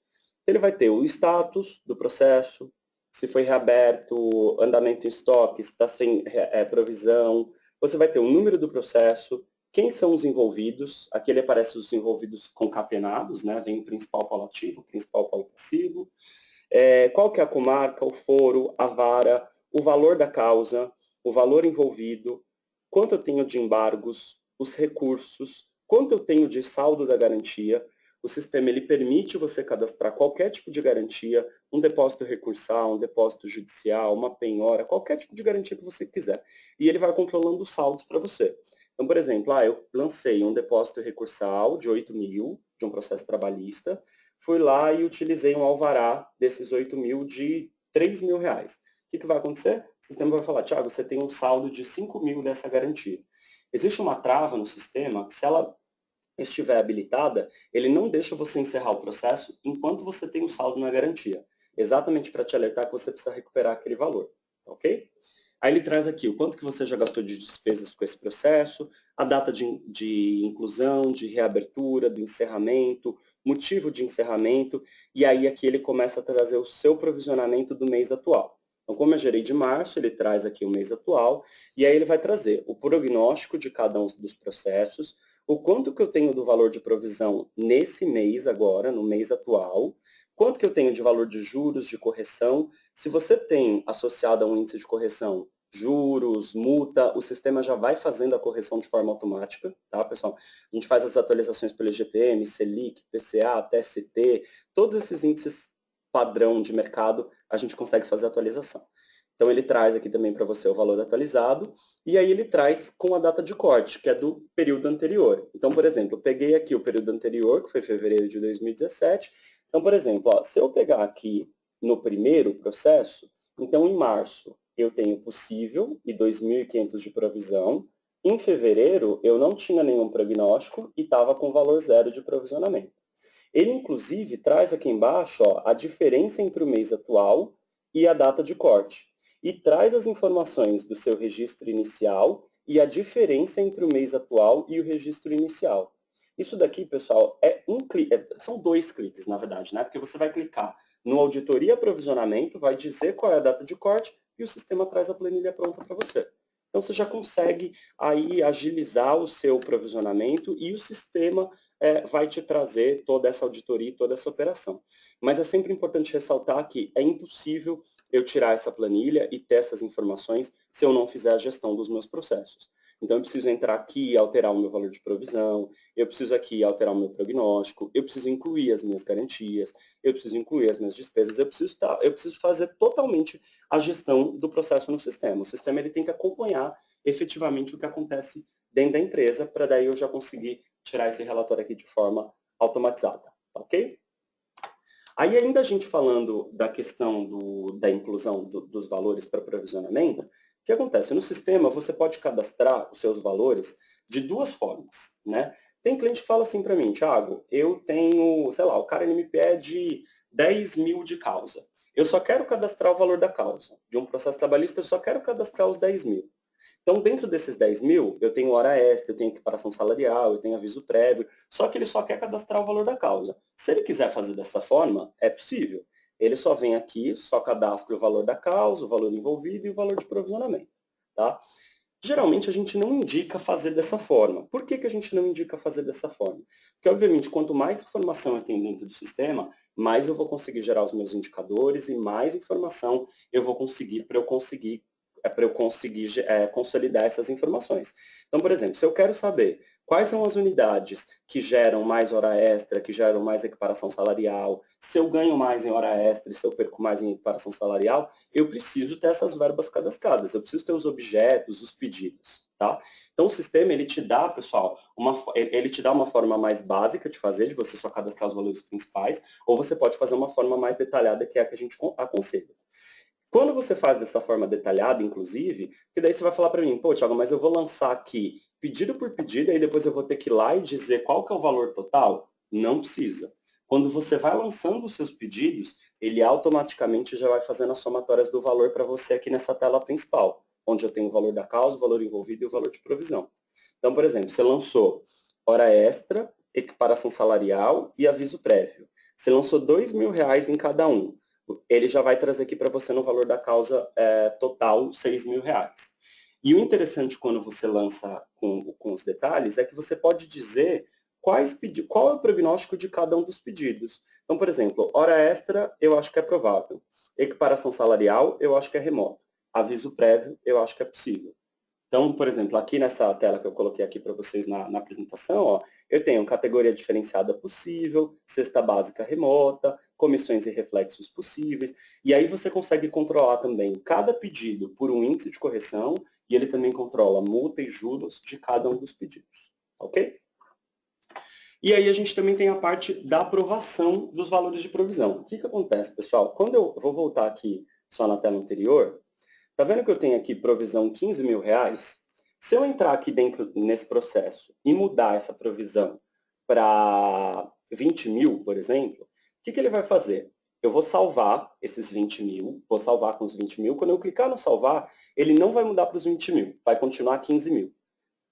Speaker 1: Ele vai ter o status do processo, se foi reaberto, andamento em estoque, se está sem provisão. Você vai ter o número do processo, quem são os envolvidos, aqui ele aparece os envolvidos concatenados, né? Vem o principal polo ativo, o principal polo passivo, qual que é a comarca, o foro, a vara, o valor da causa, o valor envolvido, quanto eu tenho de embargos, os recursos, quanto eu tenho de saldo da garantia. O sistema ele permite você cadastrar qualquer tipo de garantia, um depósito recursal, um depósito judicial, uma penhora, qualquer tipo de garantia que você quiser. E ele vai controlando os saldos para você. Então, por exemplo, eu lancei um depósito recursal de 8 mil, de um processo trabalhista, fui lá e utilizei um alvará desses 8 mil de 3 mil reais. O que vai acontecer? O sistema vai falar, Thiago, você tem um saldo de 5 mil dessa garantia. Existe uma trava no sistema que, se ela estiver habilitada, ele não deixa você encerrar o processo enquanto você tem o saldo na garantia. Exatamente para te alertar que você precisa recuperar aquele valor. Ok? Aí ele traz aqui o quanto que você já gastou de despesas com esse processo, a data de inclusão, de reabertura, do encerramento, motivo de encerramento, e aí aqui ele começa a trazer o seu provisionamento do mês atual. Então, como eu gerei de março, ele traz aqui o mês atual, e aí ele vai trazer o prognóstico de cada um dos processos, o quanto que eu tenho do valor de provisão nesse mês agora, no mês atual, quanto que eu tenho de valor de juros, de correção. Se você tem associado a um índice de correção juros, multa, o sistema já vai fazendo a correção de forma automática, tá, pessoal? A gente faz as atualizações pelo IGPM, Selic, PCA, TST, todos esses índices padrão de mercado, a gente consegue fazer a atualização. Então, ele traz aqui também para você o valor atualizado, e aí ele traz com a data de corte, que é do período anterior. Então, por exemplo, eu peguei aqui o período anterior, que foi fevereiro de 2017. Então, por exemplo, ó, se eu pegar aqui no primeiro processo, então em março eu tenho possível e 2.500 de provisão. Em fevereiro, eu não tinha nenhum prognóstico e estava com valor zero de provisionamento. Ele, inclusive, traz aqui embaixo ó, a diferença entre o mês atual e a data de corte. E traz as informações do seu registro inicial e a diferença entre o mês atual e o registro inicial. Isso daqui, pessoal, são 2 cliques, na verdade, né? Porque você vai clicar no Auditoria Provisionamento, vai dizer qual é a data de corte e o sistema traz a planilha pronta para você. Então, você já consegue aí agilizar o seu provisionamento e o sistema vai te trazer toda essa auditoria e toda essa operação. Mas é sempre importante ressaltar que é impossível eu tirar essa planilha e ter essas informações se eu não fizer a gestão dos meus processos. Então, eu preciso entrar aqui e alterar o meu valor de provisão, eu preciso aqui alterar o meu prognóstico, eu preciso incluir as minhas garantias, eu preciso incluir as minhas despesas, eu preciso fazer totalmente a gestão do processo no sistema. O sistema ele tem que acompanhar efetivamente o que acontece dentro da empresa, para daí eu já conseguir tirar esse relatório aqui de forma automatizada, tá ok? Aí ainda a gente falando da questão da inclusão dos valores para provisionamento, o que acontece? No sistema você pode cadastrar os seus valores de 2 formas, né? Tem cliente que fala assim para mim, Thiago, eu tenho, sei lá, o cara ele me pede 10 mil de causa. Eu só quero cadastrar o valor da causa. De um processo trabalhista, eu só quero cadastrar os 10 mil. Então, dentro desses 10 mil, eu tenho hora extra, eu tenho equiparação salarial, eu tenho aviso prévio, só que ele só quer cadastrar o valor da causa. Se ele quiser fazer dessa forma, é possível. Ele só vem aqui, só cadastra o valor da causa, o valor envolvido e o valor de provisionamento. Tá? Geralmente, a gente não indica fazer dessa forma. Por que a gente não indica fazer dessa forma? Porque, obviamente, quanto mais informação eu tenho dentro do sistema, mais eu vou conseguir gerar os meus indicadores e mais informação eu vou conseguir para eu conseguir consolidar essas informações. Então, por exemplo, se eu quero saber quais são as unidades que geram mais hora extra, que geram mais equiparação salarial, se eu ganho mais em hora extra e se eu perco mais em equiparação salarial, eu preciso ter essas verbas cadastradas, eu preciso ter os objetos, os pedidos, tá? Então, o sistema, ele te dá, pessoal, ele te dá uma forma mais básica de fazer, de você só cadastrar os valores principais, ou você pode fazer uma forma mais detalhada, que é a que a gente aconselha. Quando você faz dessa forma detalhada, inclusive, que daí você vai falar para mim, pô, Thiago, mas eu vou lançar aqui pedido por pedido, aí depois eu vou ter que ir lá e dizer qual que é o valor total? Não precisa. Quando você vai lançando os seus pedidos, ele automaticamente já vai fazendo as somatórias do valor para você aqui nessa tela principal, onde eu tenho o valor da causa, o valor envolvido e o valor de provisão. Então, por exemplo, você lançou hora extra, equiparação salarial e aviso prévio. Você lançou R$2.000 em cada um. Ele já vai trazer aqui para você no valor da causa total R$6.000. E o interessante quando você lança com os detalhes é que você pode dizer qual é o prognóstico de cada um dos pedidos. Então, por exemplo, hora extra eu acho que é provável. Equiparação salarial eu acho que é remoto. Aviso prévio eu acho que é possível. Então, por exemplo, aqui nessa tela que eu coloquei aqui para vocês na apresentação, ó, eu tenho categoria diferenciada possível, cesta básica remota, comissões e reflexos possíveis, e aí você consegue controlar também cada pedido por um índice de correção, e ele também controla multa e juros de cada um dos pedidos, ok? E aí a gente também tem a parte da aprovação dos valores de provisão. O que acontece, pessoal? Quando eu vou voltar aqui só na tela anterior, tá vendo que eu tenho aqui provisão R$15.000? Se eu entrar aqui dentro nesse processo e mudar essa provisão para 20 mil, por exemplo, o que ele vai fazer? eu vou salvar esses 20 mil, vou salvar com os 20 mil. Quando eu clicar no salvar, ele não vai mudar para os 20 mil, vai continuar 15 mil.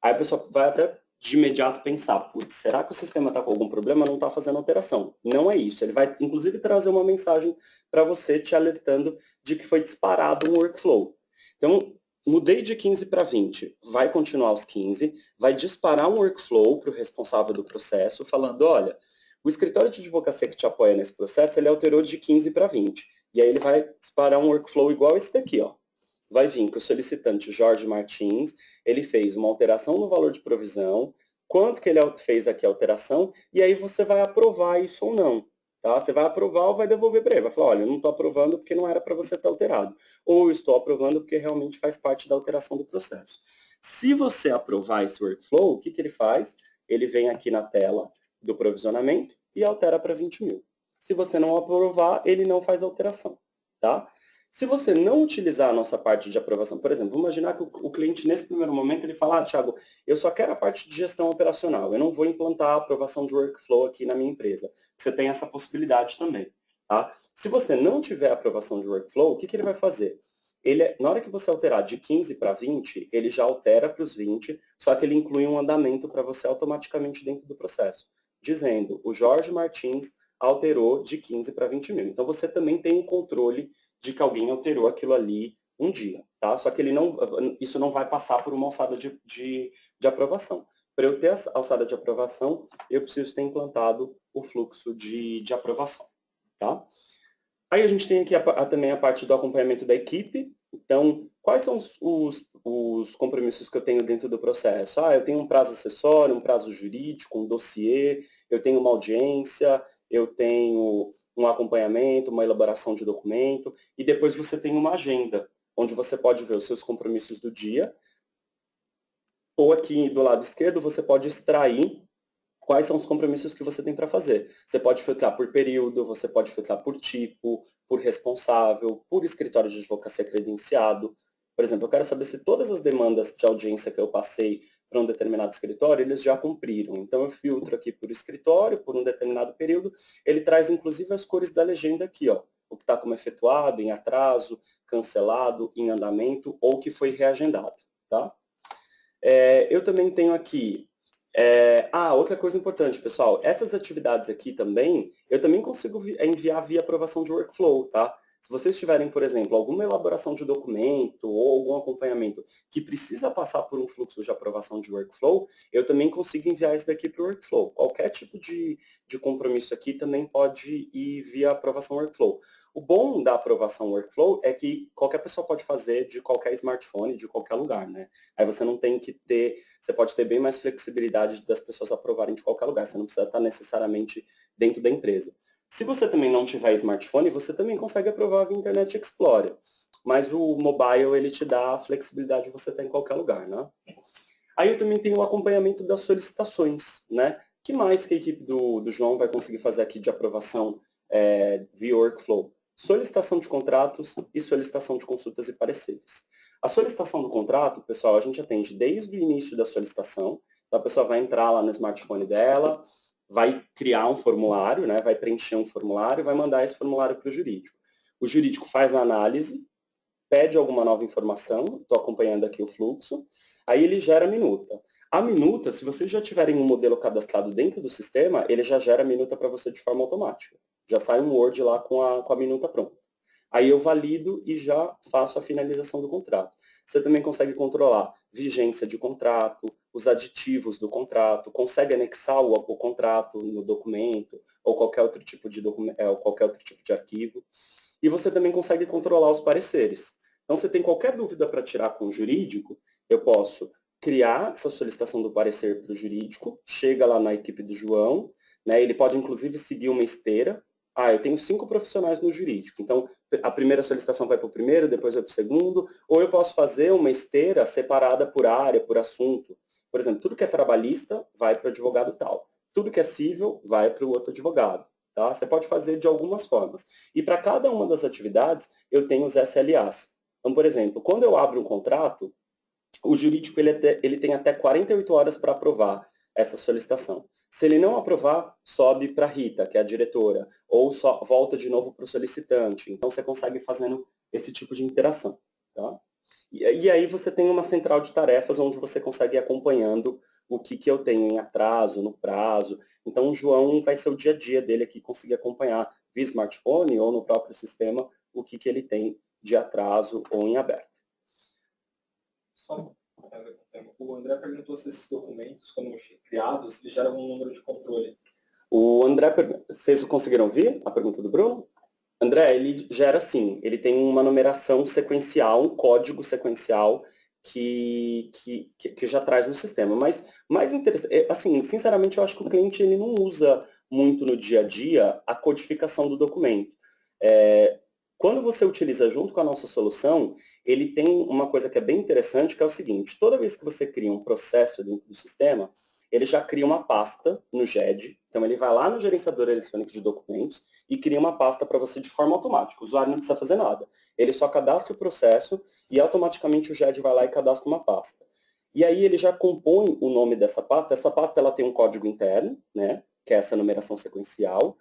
Speaker 1: Aí a pessoa vai até de imediato pensar, putz, será que o sistema está com algum problema? Não está fazendo alteração. Não é isso. Ele vai, inclusive, trazer uma mensagem para você te alertando de que foi disparado um workflow. Então, mudei de 15 para 20, vai continuar os 15, vai disparar um workflow para o responsável do processo, falando, olha, o escritório de advocacia que te apoia nesse processo, ele alterou de 15 para 20. E aí ele vai disparar um workflow igual esse daqui, ó. Vai vir que o solicitante Jorge Martins, ele fez uma alteração no valor de provisão, quanto que ele fez aqui a alteração, e aí você vai aprovar isso ou não. Tá? Você vai aprovar ou vai devolver para ele. Vai falar, olha, eu não estou aprovando porque não era para você ter alterado. Ou estou aprovando porque realmente faz parte da alteração do processo. Se você aprovar esse workflow, o que, que ele faz? Ele vem aqui na tela do provisionamento e altera para 20 mil. Se você não aprovar, ele não faz alteração. Tá? Se você não utilizar a nossa parte de aprovação, por exemplo, vamos imaginar que o cliente, nesse primeiro momento, ele fala, Thiago, eu só quero a parte de gestão operacional, eu não vou implantar a aprovação de workflow aqui na minha empresa. Você tem essa possibilidade também. Tá? Se você não tiver aprovação de workflow, o que, que ele vai fazer? Na hora que você alterar de 15 para 20, ele já altera para os 20, só que ele inclui um andamento para você automaticamente dentro do processo, dizendo, o Jorge Martins alterou de 15 para 20 mil. Então, você também tem o controle de que alguém alterou aquilo ali um dia, tá? Só que isso não vai passar por uma alçada de aprovação. Para eu ter a alçada de aprovação, eu preciso ter implantado o fluxo de aprovação, tá? Aí a gente tem aqui também a parte do acompanhamento da equipe. Então, quais são os compromissos que eu tenho dentro do processo? Eu tenho um prazo acessório, um prazo jurídico, um dossiê, eu tenho uma audiência, eu tenho um acompanhamento, uma elaboração de documento, e depois você tem uma agenda, onde você pode ver os seus compromissos do dia, ou aqui do lado esquerdo você pode extrair quais são os compromissos que você tem para fazer. Você pode filtrar por período, você pode filtrar por tipo, por responsável, por escritório de advocacia credenciado. Por exemplo, eu quero saber se todas as demandas de audiência que eu passei para um determinado escritório, eles já cumpriram. Então, eu filtro aqui por escritório, por um determinado período. Ele traz, inclusive, as cores da legenda aqui, ó. O que está como efetuado, em atraso, cancelado, em andamento, ou que foi reagendado, tá? Eu também tenho aqui outra coisa importante, pessoal. Essas atividades aqui também, eu também consigo enviar via aprovação de workflow, tá? Se vocês tiverem, por exemplo, alguma elaboração de documento ou algum acompanhamento que precisa passar por um fluxo de aprovação de workflow, eu também consigo enviar isso daqui para o workflow. Qualquer tipo de compromisso aqui também pode ir via aprovação workflow. O bom da aprovação workflow é que qualquer pessoa pode fazer de qualquer smartphone, de qualquer lugar, né? Aí você não tem que ter, você pode ter bem mais flexibilidade das pessoas aprovarem de qualquer lugar, você não precisa estar necessariamente dentro da empresa. Se você também não tiver smartphone, você também consegue aprovar via Internet Explorer, mas o mobile, ele te dá a flexibilidade de você estar em qualquer lugar, né? Aí eu também tenho o acompanhamento das solicitações, né? Que mais que a equipe do João vai conseguir fazer aqui de aprovação via workflow? Solicitação de contratos e solicitação de consultas e pareceres. A solicitação do contrato, pessoal, a gente atende desde o início da solicitação. Então, a pessoa vai entrar lá no smartphone dela, vai criar um formulário, né, vai preencher um formulário e vai mandar esse formulário para o jurídico. O jurídico faz a análise, pede alguma nova informação, estou acompanhando aqui o fluxo, aí ele gera a minuta. A minuta, se vocês já tiverem um modelo cadastrado dentro do sistema, ele já gera a minuta para você de forma automática. Já sai um Word lá com a minuta pronta. Aí eu valido e já faço a finalização do contrato. Você também consegue controlar vigência de contrato, os aditivos do contrato, consegue anexar o contrato no documento ou qualquer outro tipo de arquivo. E você também consegue controlar os pareceres. Então, se tem qualquer dúvida para tirar com o jurídico, eu posso criar essa solicitação do parecer para o jurídico, chega lá na equipe do João, né, ele pode inclusive seguir uma esteira. Eu tenho 5 profissionais no jurídico, então a primeira solicitação vai para o primeiro, depois vai para o segundo, ou eu posso fazer uma esteira separada por área, por assunto. Por exemplo, tudo que é trabalhista vai para o advogado tal, tudo que é cível vai para o outro advogado. Tá? Você pode fazer de algumas formas. E para cada uma das atividades, eu tenho os SLAs. Então, por exemplo, quando eu abro um contrato, o jurídico ele tem até 48 horas para aprovar essa solicitação. Se ele não aprovar, sobe para a Rita, que é a diretora, ou só volta de novo para o solicitante. Então, você consegue fazendo esse tipo de interação. Tá? E aí você tem uma central de tarefas onde você consegue ir acompanhando o que eu tenho em atraso, no prazo. Então, o João vai ser o dia a dia dele aqui, conseguir acompanhar via smartphone ou no próprio sistema o que ele tem de atraso ou em aberto.
Speaker 2: Só o André perguntou se esses documentos, quando criados, eles geram um número de controle.
Speaker 1: O André, vocês conseguiram ouvir a pergunta do Bruno? André, ele gera sim, ele tem uma numeração sequencial, um código sequencial que já traz no sistema. Mas mais interessante, assim, sinceramente, eu acho que o cliente ele não usa muito no dia a dia a codificação do documento. Quando você utiliza junto com a nossa solução, ele tem uma coisa que é bem interessante, que é o seguinte, toda vez que você cria um processo dentro do sistema, ele já cria uma pasta no GED, então ele vai lá no gerenciador eletrônico de documentos e cria uma pasta para você de forma automática. O usuário não precisa fazer nada. Ele só cadastra o processo e automaticamente o GED vai lá e cadastra uma pasta. E aí ele já compõe o nome dessa pasta. Essa pasta ela tem um código interno, né, que é essa numeração sequencial,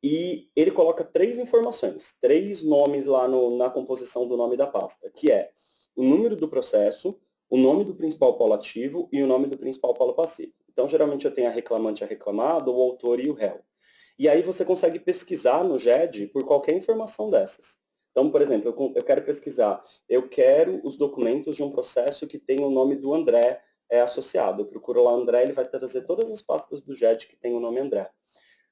Speaker 1: e ele coloca 3 informações, 3 nomes lá na composição do nome da pasta, que é o número do processo, o nome do principal polo ativo e o nome do principal polo passivo. Então, geralmente eu tenho a reclamante e a reclamada, o autor e o réu. E aí você consegue pesquisar no GED por qualquer informação dessas. Então, por exemplo, eu quero pesquisar, eu quero os documentos de um processo que tem o nome do André associado. Eu procuro lá André, ele vai trazer todas as pastas do GED que tem o nome André.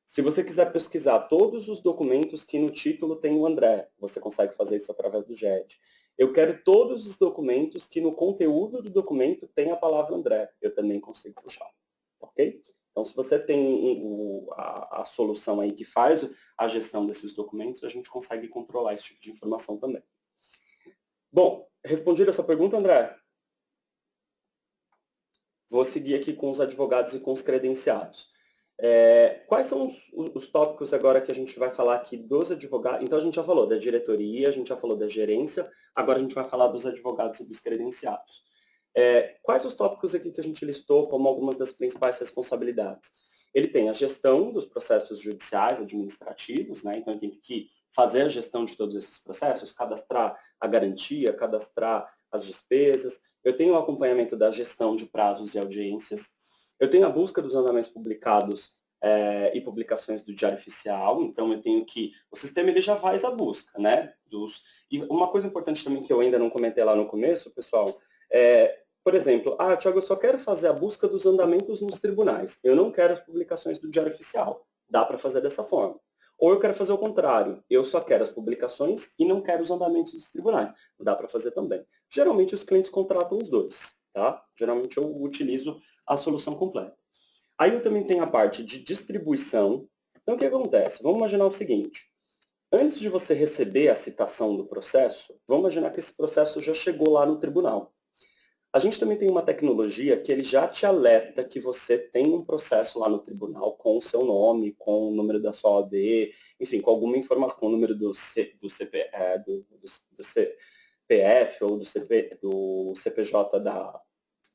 Speaker 1: Se você quiser pesquisar todos os documentos que no título tem o André, você consegue fazer isso através do GED. Eu quero todos os documentos que no conteúdo do documento tem a palavra André. Eu também consigo puxar. Ok? Então, se você tem a solução aí que faz a gestão desses documentos, a gente consegue controlar esse tipo de informação também. Bom, respondido essa pergunta, André? Vou seguir aqui com os advogados e com os credenciados. Quais são os tópicos agora que a gente vai falar aqui dos advogados? Então, a gente já falou da diretoria, a gente já falou da gerência, agora a gente vai falar dos advogados e dos credenciados. Quais os tópicos aqui que a gente listou como algumas das principais responsabilidades? Ele tem a gestão dos processos judiciais, administrativos, né? Então ele tem que fazer a gestão de todos esses processos, cadastrar a garantia, cadastrar as despesas. Eu tenho o acompanhamento da gestão de prazos e audiências. Eu tenho a busca dos andamentos publicados e publicações do Diário Oficial, então eu tenho que... O sistema ele já faz a busca, né? E uma coisa importante também que eu ainda não comentei lá no começo, pessoal, por exemplo, Thiago, eu só quero fazer a busca dos andamentos nos tribunais. Eu não quero as publicações do Diário Oficial. Dá para fazer dessa forma. Ou eu quero fazer o contrário. Eu só quero as publicações e não quero os andamentos dos tribunais. Dá para fazer também. Geralmente os clientes contratam os dois, tá? Geralmente eu utilizo a solução completa. Aí eu também tenho a parte de distribuição. Então o que acontece? Vamos imaginar o seguinte. Antes de você receber a citação do processo, vamos imaginar que esse processo já chegou lá no tribunal. A gente também tem uma tecnologia que ele já te alerta que você tem um processo lá no tribunal com o seu nome, com o número da sua OAB, enfim, com alguma informação, com o número do CPF ou do CPJ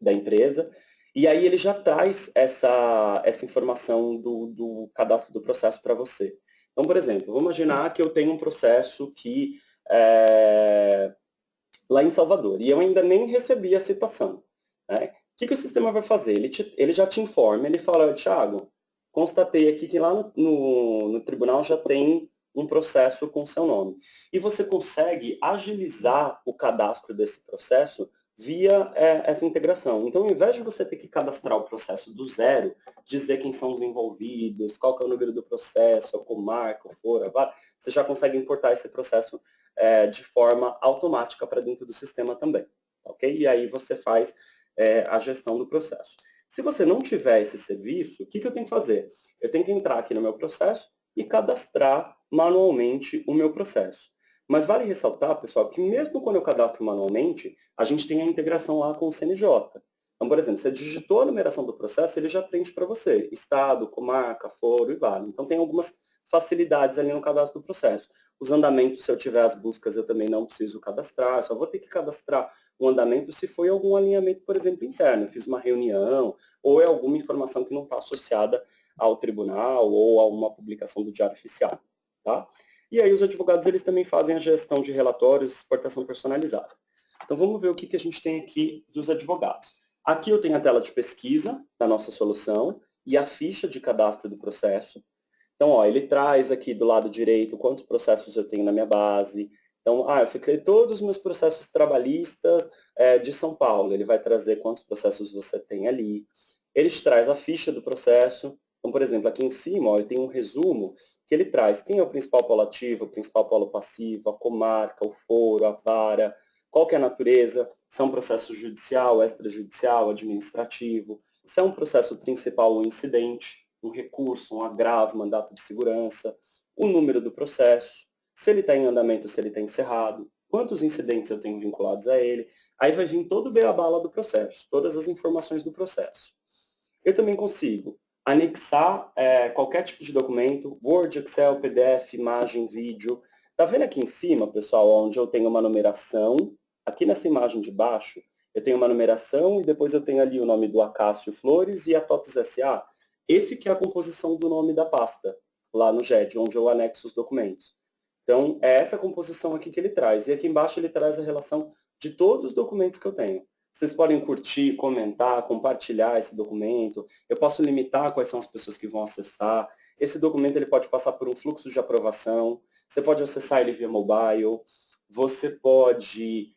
Speaker 1: da empresa. E aí ele já traz essa informação do cadastro do processo para você. Então, por exemplo, vamos imaginar que eu tenho um processo que lá em Salvador, e eu ainda nem recebi a citação. Né? O que o sistema vai fazer? Ele já te informa, ele fala, Thiago, constatei aqui que lá no tribunal já tem um processo com seu nome. E você consegue agilizar o cadastro desse processo via essa integração. Então, ao invés de você ter que cadastrar o processo do zero, dizer quem são os envolvidos, qual que é o número do processo, a comarca, o foro, você já consegue importar esse processo de forma automática para dentro do sistema também. Ok? E aí você faz a gestão do processo. Se você não tiver esse serviço, o que eu tenho que fazer? Eu tenho que entrar aqui no meu processo e cadastrar manualmente o meu processo. Mas vale ressaltar, pessoal, que mesmo quando eu cadastro manualmente, a gente tem a integração lá com o CNJ. Então, por exemplo, você digitou a numeração do processo, ele já preenche para você. Estado, comarca, foro e vale. Então, tem algumas facilidades ali no cadastro do processo. Os andamentos, se eu tiver as buscas, eu também não preciso cadastrar. Eu só vou ter que cadastrar o andamento se foi algum alinhamento, por exemplo, interno. Eu fiz uma reunião ou é alguma informação que não está associada ao tribunal ou a uma publicação do Diário Oficial. Tá? E aí os advogados eles também fazem a gestão de relatórios e exportação personalizada. Então vamos ver o que a gente tem aqui dos advogados. Aqui eu tenho a tela de pesquisa da nossa solução e a ficha de cadastro do processo. Então, ó, ele traz aqui do lado direito quantos processos eu tenho na minha base. Então, eu fixei todos os meus processos trabalhistas de São Paulo. Ele vai trazer quantos processos você tem ali. Ele te traz a ficha do processo. Então, por exemplo, aqui em cima, ó, eu tenho um resumo que ele traz quem é o principal polo ativo, o principal polo passivo, a comarca, o foro, a vara, qual que é a natureza, se é um processo judicial, extrajudicial, administrativo, se é um processo principal ou incidente, um recurso, um agravo, mandato de segurança, o número do processo, se ele está em andamento, se ele está encerrado, quantos incidentes eu tenho vinculados a ele. Aí vai vir todo o beabá do processo, todas as informações do processo. Eu também consigo anexar qualquer tipo de documento, Word, Excel, PDF, imagem, vídeo. Tá vendo aqui em cima, pessoal, onde eu tenho uma numeração? Aqui nessa imagem de baixo, eu tenho uma numeração e depois eu tenho ali o nome do Acácio Flores e a TOTUS SA. Esse que é a composição do nome da pasta, lá no GED, onde eu anexo os documentos. Então, é essa composição aqui que ele traz. E aqui embaixo ele traz a relação de todos os documentos que eu tenho. Vocês podem curtir, comentar, compartilhar esse documento. Eu posso limitar quais são as pessoas que vão acessar. Esse documento ele pode passar por um fluxo de aprovação. Você pode acessar ele via mobile. Você pode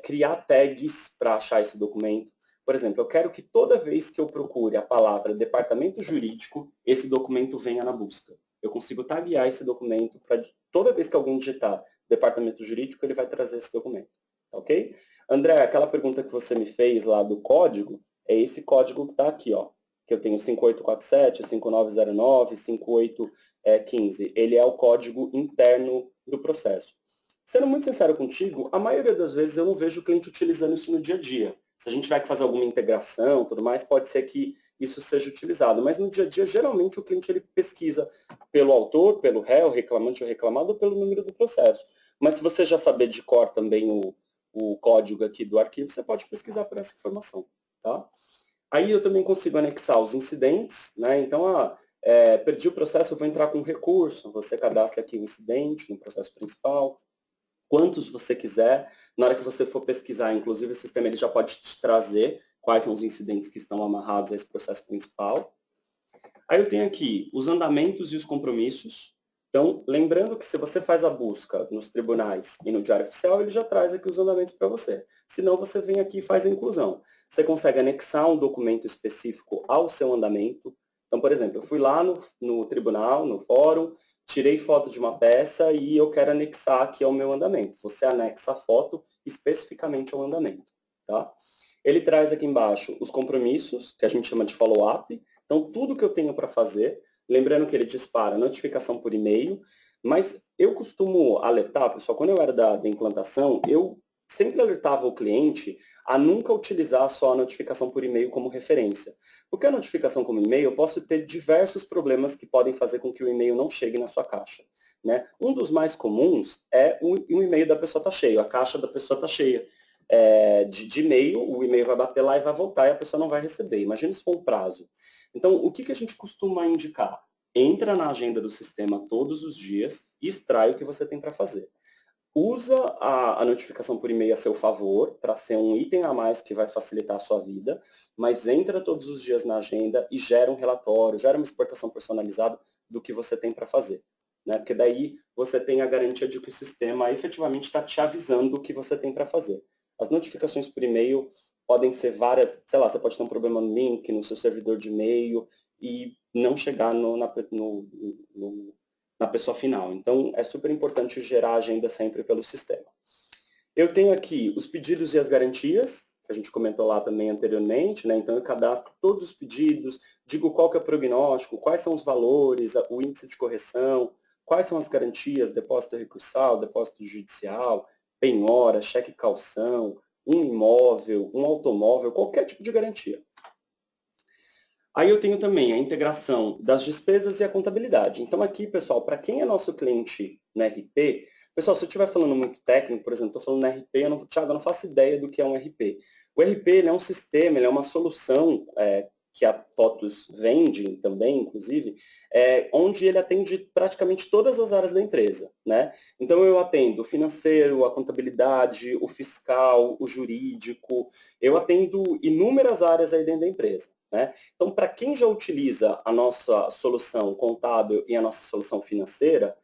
Speaker 1: criar tags para achar esse documento. Por exemplo, eu quero que toda vez que eu procure a palavra departamento jurídico, esse documento venha na busca. Eu consigo taguear esse documento para toda vez que alguém digitar departamento jurídico, ele vai trazer esse documento. Ok? André, aquela pergunta que você me fez lá do código, é esse código que está aqui, ó, que eu tenho 5847, 5909, 5815. Ele é o código interno do processo. Sendo muito sincero contigo, a maioria das vezes eu não vejo o cliente utilizando isso no dia a dia. Se a gente tiver que fazer alguma integração, tudo mais, pode ser que isso seja utilizado. Mas no dia a dia, geralmente, o cliente ele pesquisa pelo autor, pelo réu, reclamante ou reclamado, ou pelo número do processo. Mas se você já saber de cor também o código aqui do arquivo, você pode pesquisar por essa informação. Tá? Aí eu também consigo anexar os incidentes. Né? Então, perdi o processo, eu vou entrar com um recurso. Você cadastra aqui o incidente no processo principal, quantos você quiser. Na hora que você for pesquisar, inclusive, o sistema ele já pode te trazer quais são os incidentes que estão amarrados a esse processo principal. Aí eu tenho aqui os andamentos e os compromissos. Então, lembrando que se você faz a busca nos tribunais e no Diário Oficial, ele já traz aqui os andamentos para você. Se não, você vem aqui e faz a inclusão. Você consegue anexar um documento específico ao seu andamento. Então, por exemplo, eu fui lá no tribunal, no fórum, tirei foto de uma peça e eu quero anexar aqui ao meu andamento. Você anexa a foto especificamente ao andamento. Tá? Ele traz aqui embaixo os compromissos, que a gente chama de follow-up. Então, tudo que eu tenho para fazer, lembrando que ele dispara notificação por e-mail, mas eu costumo alertar, pessoal, quando eu era da implantação, eu sempre alertava o cliente a nunca utilizar só a notificação por e-mail como referência. Porque a notificação como e-mail, eu posso ter diversos problemas que podem fazer com que o e-mail não chegue na sua caixa. Né? Um dos mais comuns é o e-mail da pessoa está cheio, a caixa da pessoa está cheia. De e-mail, o e-mail vai bater lá e vai voltar e a pessoa não vai receber. Imagina se for um prazo. Então, o que a gente costuma indicar? Entra na agenda do sistema todos os dias e extrai o que você tem para fazer. Usa a notificação por e-mail a seu favor, para ser um item a mais que vai facilitar a sua vida, mas entra todos os dias na agenda e gera um relatório, gera uma exportação personalizada do que você tem para fazer. Né? Porque daí você tem a garantia de que o sistema efetivamente está te avisando o que você tem para fazer. As notificações por e-mail podem ser várias, sei lá, você pode ter um problema no link, no seu servidor de e-mail e não chegar na pessoa final. Então, é super importante gerar a agenda sempre pelo sistema. Eu tenho aqui os pedidos e as garantias, que a gente comentou lá também anteriormente, né? Então eu cadastro todos os pedidos, digo qual que é o prognóstico, quais são os valores, o índice de correção, quais são as garantias, depósito recursal, depósito judicial, penhora, cheque calção, um imóvel, um automóvel, qualquer tipo de garantia. Aí eu tenho também a integração das despesas e a contabilidade. Então aqui, pessoal, para quem é nosso cliente no RP, pessoal, se eu estiver falando muito técnico, por exemplo, estou falando no RP, Thiago, eu não faço ideia do que é um RP. O RP ele é um sistema, ele é uma solução que a TOTVS vende também, inclusive, onde ele atende praticamente todas as áreas da empresa, né? Então, eu atendo o financeiro, a contabilidade, o fiscal, o jurídico, eu atendo inúmeras áreas aí dentro da empresa, né? Então, para quem já utiliza a nossa solução contábil e a nossa solução financeira,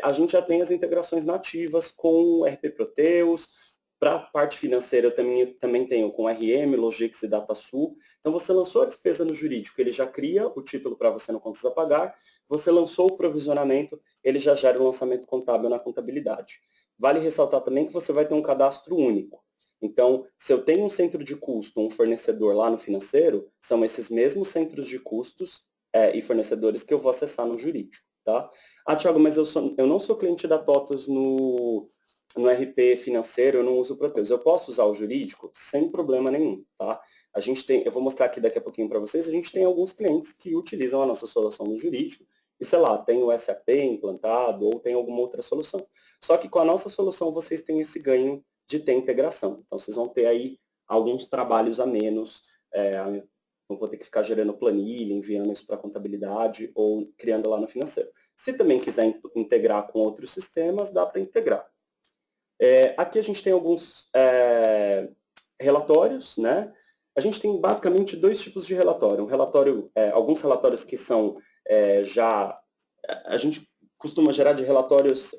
Speaker 1: a gente já tem as integrações nativas com o RP Proteus. Para a parte financeira, eu também tenho com RM, Logix e DataSul. Então, você lançou a despesa no jurídico, ele já cria o título para você no Contas a Pagar. Você lançou o provisionamento, ele já gera o lançamento contábil na contabilidade. Vale ressaltar também que você vai ter um cadastro único. Então, se eu tenho um centro de custo, um fornecedor lá no financeiro, são esses mesmos centros de custos e fornecedores que eu vou acessar no jurídico, tá? Ah, Thiago, mas eu não sou cliente da TOTVS no RP financeiro, eu não uso o Proteus. Eu posso usar o jurídico sem problema nenhum, tá? A gente tem, eu vou mostrar aqui daqui a pouquinho para vocês, a gente tem alguns clientes que utilizam a nossa solução no jurídico, e sei lá, tem o SAP implantado ou tem alguma outra solução. Só que com a nossa solução vocês têm esse ganho de ter integração. Então vocês vão ter aí alguns trabalhos a menos, não vou ter que ficar gerando planilha, enviando isso para a contabilidade ou criando lá no financeiro. Se também quiser integrar com outros sistemas, dá para integrar. Aqui a gente tem alguns relatórios, né? A gente tem basicamente dois tipos de relatório. Alguns relatórios que são a gente costuma gerar de relatórios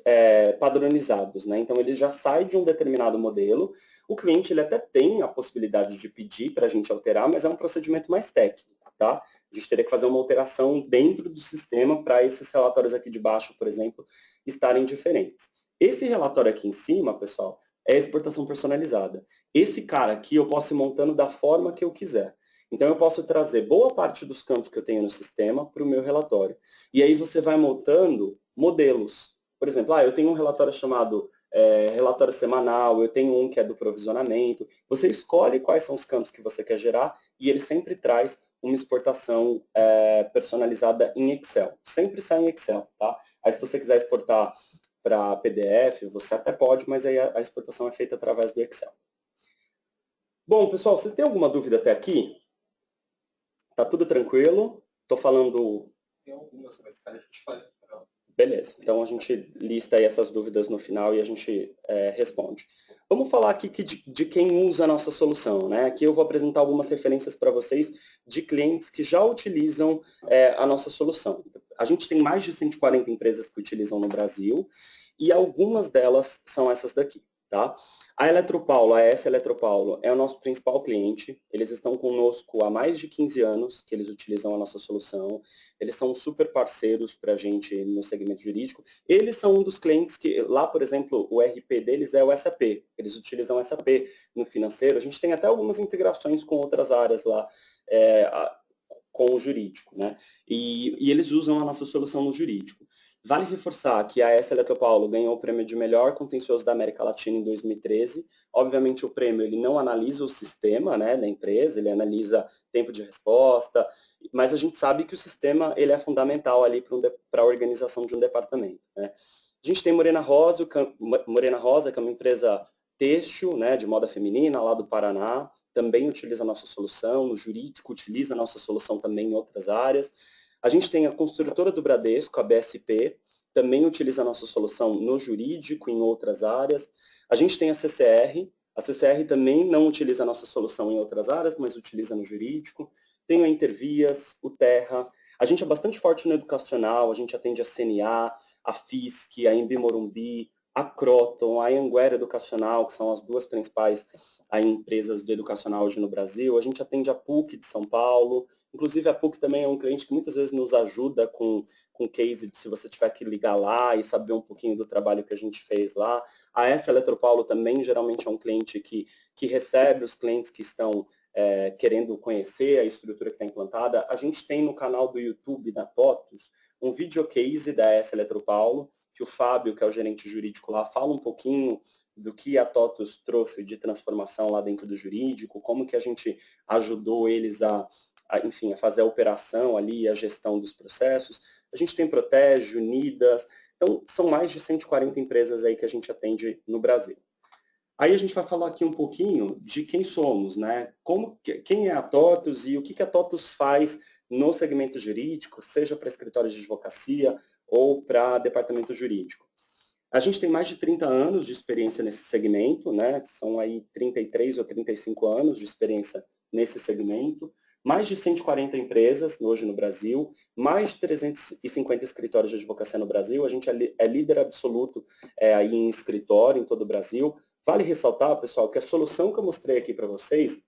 Speaker 1: padronizados, né? Então ele já sai de um determinado modelo. O cliente ele até tem a possibilidade de pedir para a gente alterar, mas é um procedimento mais técnico, tá? A gente teria que fazer uma alteração dentro do sistema para esses relatórios aqui de baixo, por exemplo, estarem diferentes. Esse relatório aqui em cima, pessoal, é a exportação personalizada. Esse cara aqui eu posso ir montando da forma que eu quiser. Então, eu posso trazer boa parte dos campos que eu tenho no sistema para o meu relatório. E aí você vai montando modelos. Por exemplo, eu tenho um relatório chamado relatório semanal, eu tenho um que é do provisionamento. Você escolhe quais são os campos que você quer gerar e ele sempre traz uma exportação personalizada em Excel. Sempre sai em Excel, tá? Aí, se você quiser exportar para PDF, você até pode, mas aí a exportação é feita através do Excel. Bom, pessoal, vocês têm alguma dúvida até aqui? Tá tudo tranquilo? Estou falando...
Speaker 2: Tem algumas, mas cara, a gente faz no final.
Speaker 1: Beleza, então a gente lista aí essas dúvidas no final e a gente responde. Vamos falar aqui de quem usa a nossa solução, né? Aqui eu vou apresentar algumas referências para vocês de clientes que já utilizam a nossa solução. A gente tem mais de 140 empresas que utilizam no Brasil e algumas delas são essas daqui, tá? A Eletropaulo, a AS Eletropaulo, é o nosso principal cliente. Eles estão conosco há mais de 15 anos que eles utilizam a nossa solução. Eles são super parceiros para a gente no segmento jurídico. Eles são um dos clientes que, lá, por exemplo, o RP deles é o SAP. Eles utilizam o SAP no financeiro. A gente tem até algumas integrações com outras áreas lá, com o jurídico, né? E eles usam a nossa solução no jurídico. Vale reforçar que a AS Eletropaulo ganhou o prêmio de melhor contencioso da América Latina em 2013. Obviamente, o prêmio ele não analisa o sistema, né, da empresa, ele analisa tempo de resposta, mas a gente sabe que o sistema ele é fundamental ali para a organização de um departamento, né? A gente tem Morena Rosa, que é uma empresa têxtil, né, de moda feminina, lá do Paraná, também utiliza a nossa solução, no jurídico utiliza a nossa solução também em outras áreas. A gente tem a construtora do Bradesco, a BSP, também utiliza a nossa solução no jurídico, em outras áreas. A gente tem a CCR também não utiliza a nossa solução em outras áreas, mas utiliza no jurídico. Tem a Intervias, o Terra. A gente é bastante forte no educacional, a gente atende a CNA, a FISC, a Embi Morumbi, a Croton, a Anhanguera Educacional, que são as duas principais empresas do educacional hoje no Brasil. A gente atende a PUC de São Paulo. Inclusive, a PUC também é um cliente que muitas vezes nos ajuda com case, se você tiver que ligar lá e saber um pouquinho do trabalho que a gente fez lá. A S Eletropaulo também, geralmente, é um cliente que recebe os clientes que estão querendo conhecer a estrutura que está implantada. A gente tem no canal do YouTube da TOTVS um videocase da S Eletropaulo, que o Fábio, que é o gerente jurídico lá, fala um pouquinho do que a TOTVS trouxe de transformação lá dentro do jurídico, como que a gente ajudou eles enfim, a fazer a operação ali, a gestão dos processos. A gente tem Protege, Unidas, então são mais de 140 empresas aí que a gente atende no Brasil. Aí a gente vai falar aqui um pouquinho de quem somos, né? Quem é a TOTUS e o que a TOTUS faz no segmento jurídico, seja para escritórios de advocacia ou para departamento jurídico. A gente tem mais de 30 anos de experiência nesse segmento, né? São aí 33 ou 35 anos de experiência nesse segmento, mais de 140 empresas hoje no Brasil, mais de 350 escritórios de advocacia no Brasil. A gente é líder absoluto aí em escritório em todo o Brasil. Vale ressaltar, pessoal, que a solução que eu mostrei aqui para vocês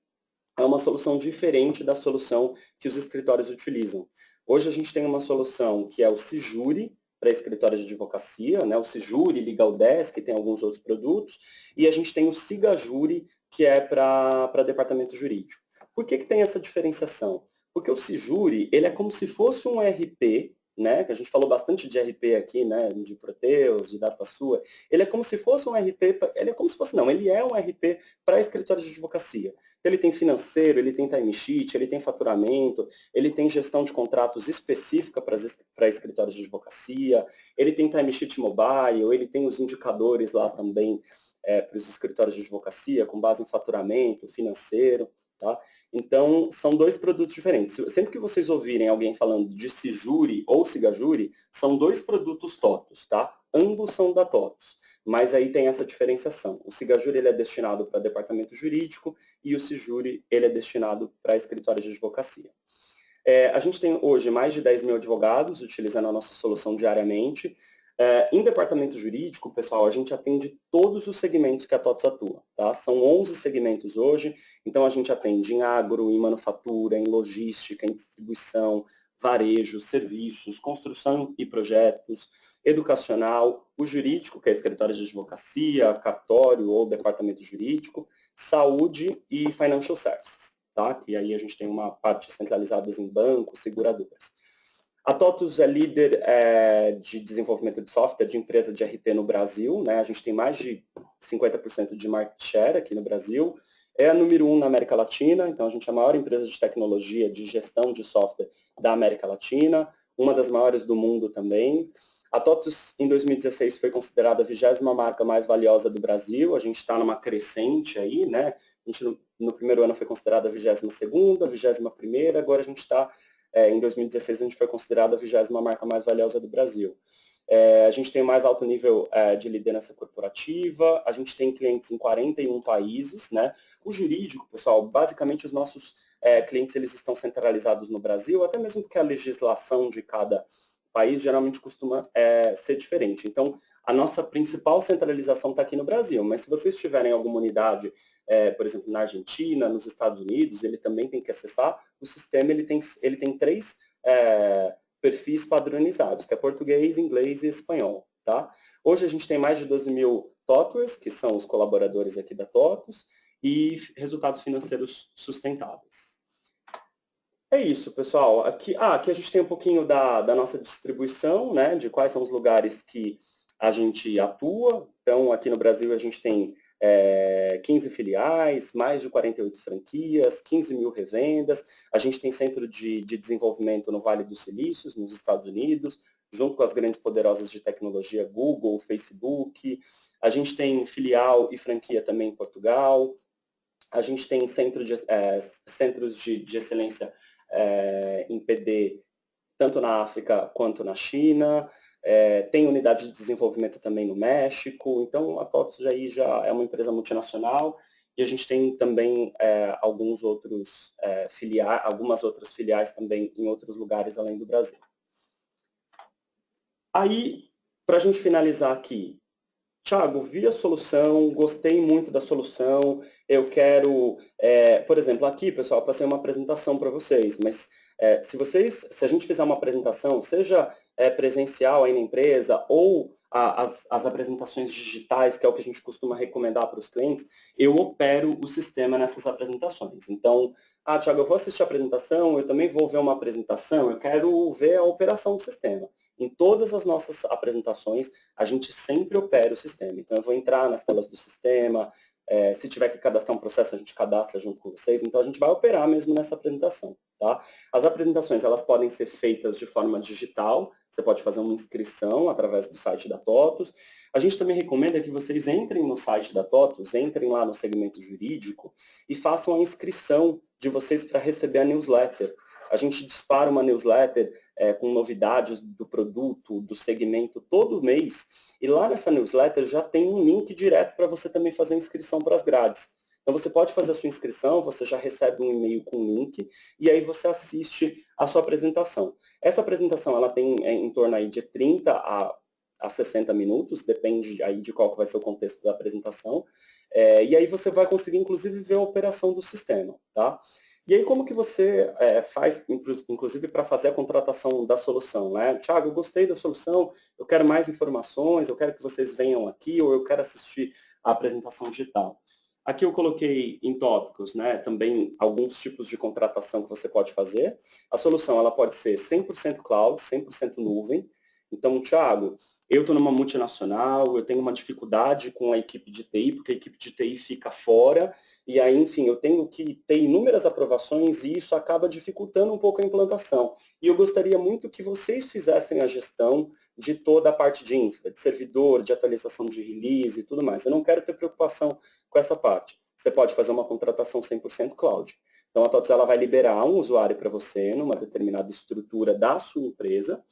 Speaker 1: é uma solução diferente da solução que os escritórios utilizam. Hoje a gente tem uma solução que é o Sijuri, para escritórios de advocacia, né? O Sijuri, Legal Desk, tem alguns outros produtos, e a gente tem o Sigajuri, que é para departamento jurídico. Por que tem essa diferenciação? Porque o Sijuri, ele é como se fosse um RP, né? Que a gente falou bastante de RP aqui, né? De Proteus, de DataSua. Ele é como se fosse um RP, ele é como se fosse, não, ele é um RP para escritórios de advocacia. Ele tem financeiro, ele tem timesheet, ele tem faturamento, ele tem gestão de contratos específica para escritórios de advocacia, ele tem timesheet mobile, ele tem os indicadores lá também para os escritórios de advocacia, com base em faturamento, financeiro, tá? Então, são dois produtos diferentes. Sempre que vocês ouvirem alguém falando de Sijuri ou Sigajuri, são dois produtos TOTUS, tá? Ambos são da TOTUS, mas aí tem essa diferenciação. O Sigajuri ele é destinado para departamento jurídico e o Sijuri ele é destinado para escritório de advocacia. A gente tem hoje mais de 10 mil advogados utilizando a nossa solução diariamente. Em departamento jurídico, pessoal, a gente atende todos os segmentos que a TOTUS atua. Tá? São 11 segmentos hoje, então a gente atende em agro, em manufatura, em logística, em distribuição, varejo, serviços, construção e projetos, educacional, o jurídico, que é escritório de advocacia, cartório ou departamento jurídico, saúde e financial services. Tá? Que aí a gente tem uma parte centralizada em bancos, seguradoras. A TOTUS é líder de desenvolvimento de software de empresa de RP no Brasil, né? A gente tem mais de 50% de market share aqui no Brasil. É a número 1 na América Latina, então a gente é a maior empresa de tecnologia de gestão de software da América Latina, uma das maiores do mundo também. A TOTUS, em 2016, foi considerada a 20ª marca mais valiosa do Brasil. A gente está numa crescente aí, né? A gente, no primeiro ano, foi considerada a 22ª, a 21ª, agora a gente está em 2016, a gente foi considerada a 20ª marca mais valiosa do Brasil. A gente tem o mais alto nível de liderança corporativa, a gente tem clientes em 41 países, né? O jurídico, pessoal, basicamente os nossos clientes eles estão centralizados no Brasil, até mesmo porque a legislação de cada país geralmente costuma ser diferente. Então, a nossa principal centralização está aqui no Brasil, mas se vocês tiverem alguma unidade, por exemplo, na Argentina, nos Estados Unidos, ele também tem que acessar o sistema, ele tem 3 perfis padronizados, que é português, inglês e espanhol. Tá? Hoje a gente tem mais de 12 mil TOTUS, que são os colaboradores aqui da TOTUS, e resultados financeiros sustentáveis. É isso, pessoal. Aqui a gente tem um pouquinho da nossa distribuição, né, de quais são os lugares que a gente atua. Então, aqui no Brasil, a gente tem 15 filiais, mais de 48 franquias, 15 mil revendas. A gente tem centro de desenvolvimento no Vale dos Silícios, nos Estados Unidos, junto com as grandes poderosas de tecnologia Google, Facebook. A gente tem filial e franquia também em Portugal. A gente tem centros de excelência em PD, tanto na África quanto na China. Tem unidade de desenvolvimento também no México. Então, a TOTUS aí já é uma empresa multinacional e a gente tem também algumas outras filiais também em outros lugares além do Brasil. Aí, para a gente finalizar aqui, Thiago, vi a solução, gostei muito da solução, eu quero, por exemplo, aqui, pessoal, eu passei uma apresentação para vocês, mas se a gente fizer uma apresentação, seja presencial aí na empresa ou as apresentações digitais, que é o que a gente costuma recomendar para os clientes, eu opero o sistema nessas apresentações. Então, Thiago, eu vou assistir a apresentação, eu também vou ver uma apresentação, eu quero ver a operação do sistema. Em todas as nossas apresentações, a gente sempre opera o sistema. Então, eu vou entrar nas telas do sistema, se tiver que cadastrar um processo, a gente cadastra junto com vocês. Então, a gente vai operar mesmo nessa apresentação. Tá? As apresentações elas podem ser feitas de forma digital, você pode fazer uma inscrição através do site da TOTUS. A gente também recomenda que vocês entrem no site da TOTUS, entrem lá no segmento jurídico e façam a inscrição de vocês para receber a newsletter. A gente dispara uma newsletter com novidades do produto, do segmento todo mês, e lá nessa newsletter já tem um link direto para você também fazer a inscrição para as grades. Então, você pode fazer a sua inscrição, você já recebe um e-mail com o link, e aí você assiste a sua apresentação. Essa apresentação, ela tem em torno aí de 30 a 60 minutos, depende aí de qual que vai ser o contexto da apresentação, e aí você vai conseguir, inclusive, ver a operação do sistema, tá? E aí, como que você faz, inclusive, para fazer a contratação da solução, né? Thiago, eu gostei da solução, eu quero mais informações, eu quero que vocês venham aqui, ou eu quero assistir a apresentação digital. Aqui eu coloquei em tópicos, né, também alguns tipos de contratação que você pode fazer. A solução ela pode ser 100% cloud, 100% nuvem. Então, Thiago, eu estou numa multinacional, eu tenho uma dificuldade com a equipe de TI, porque a equipe de TI fica fora, e aí, enfim, eu tenho que ter inúmeras aprovações e isso acaba dificultando um pouco a implantação. E eu gostaria muito que vocês fizessem a gestão de toda a parte de infra, de servidor, de atualização de release e tudo mais. Eu não quero ter preocupação com essa parte. Você pode fazer uma contratação 100% cloud. Então, a TOTUS ela vai liberar um usuário para você numa determinada estrutura da sua empresa,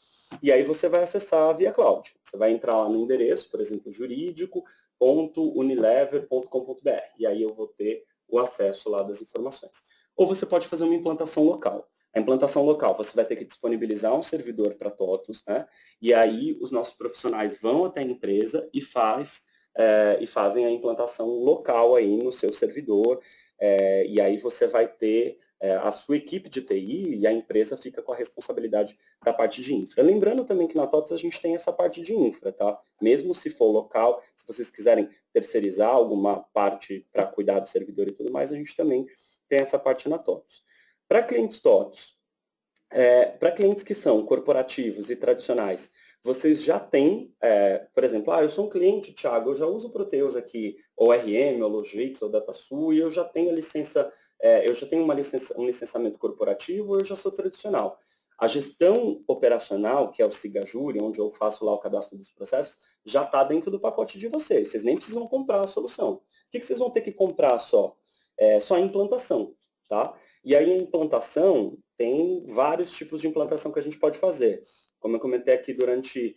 Speaker 1: e aí você vai acessar via cloud. Você vai entrar lá no endereço, por exemplo, jurídico.unilever.com.br, e aí eu vou ter o acesso lá das informações. Ou você pode fazer uma implantação local. A implantação local, você vai ter que disponibilizar um servidor para TOTUS, né? E aí os nossos profissionais vão até a empresa e fazem a implantação local aí no seu servidor, e aí você vai ter a sua equipe de TI e a empresa fica com a responsabilidade da parte de infra. Lembrando também que na TOTUS a gente tem essa parte de infra, tá? Mesmo se for local, se vocês quiserem terceirizar alguma parte para cuidar do servidor e tudo mais, a gente também tem essa parte na TOTUS. Para clientes TOTUS, para clientes que são corporativos e tradicionais, vocês já têm, por exemplo, eu sou um cliente, Thiago, eu já uso o Proteus aqui, ou RM, ou Logix, ou DataSul, e eu já tenho a licença, eu já tenho um licenciamento corporativo, eu já sou tradicional. A gestão operacional, que é o Sigajure, onde eu faço lá o cadastro dos processos, já está dentro do pacote de vocês. Vocês nem precisam comprar a solução. O que vocês vão ter que comprar só? Só a implantação, tá? E aí a implantação, tem vários tipos de implantação que a gente pode fazer. Como eu comentei aqui durante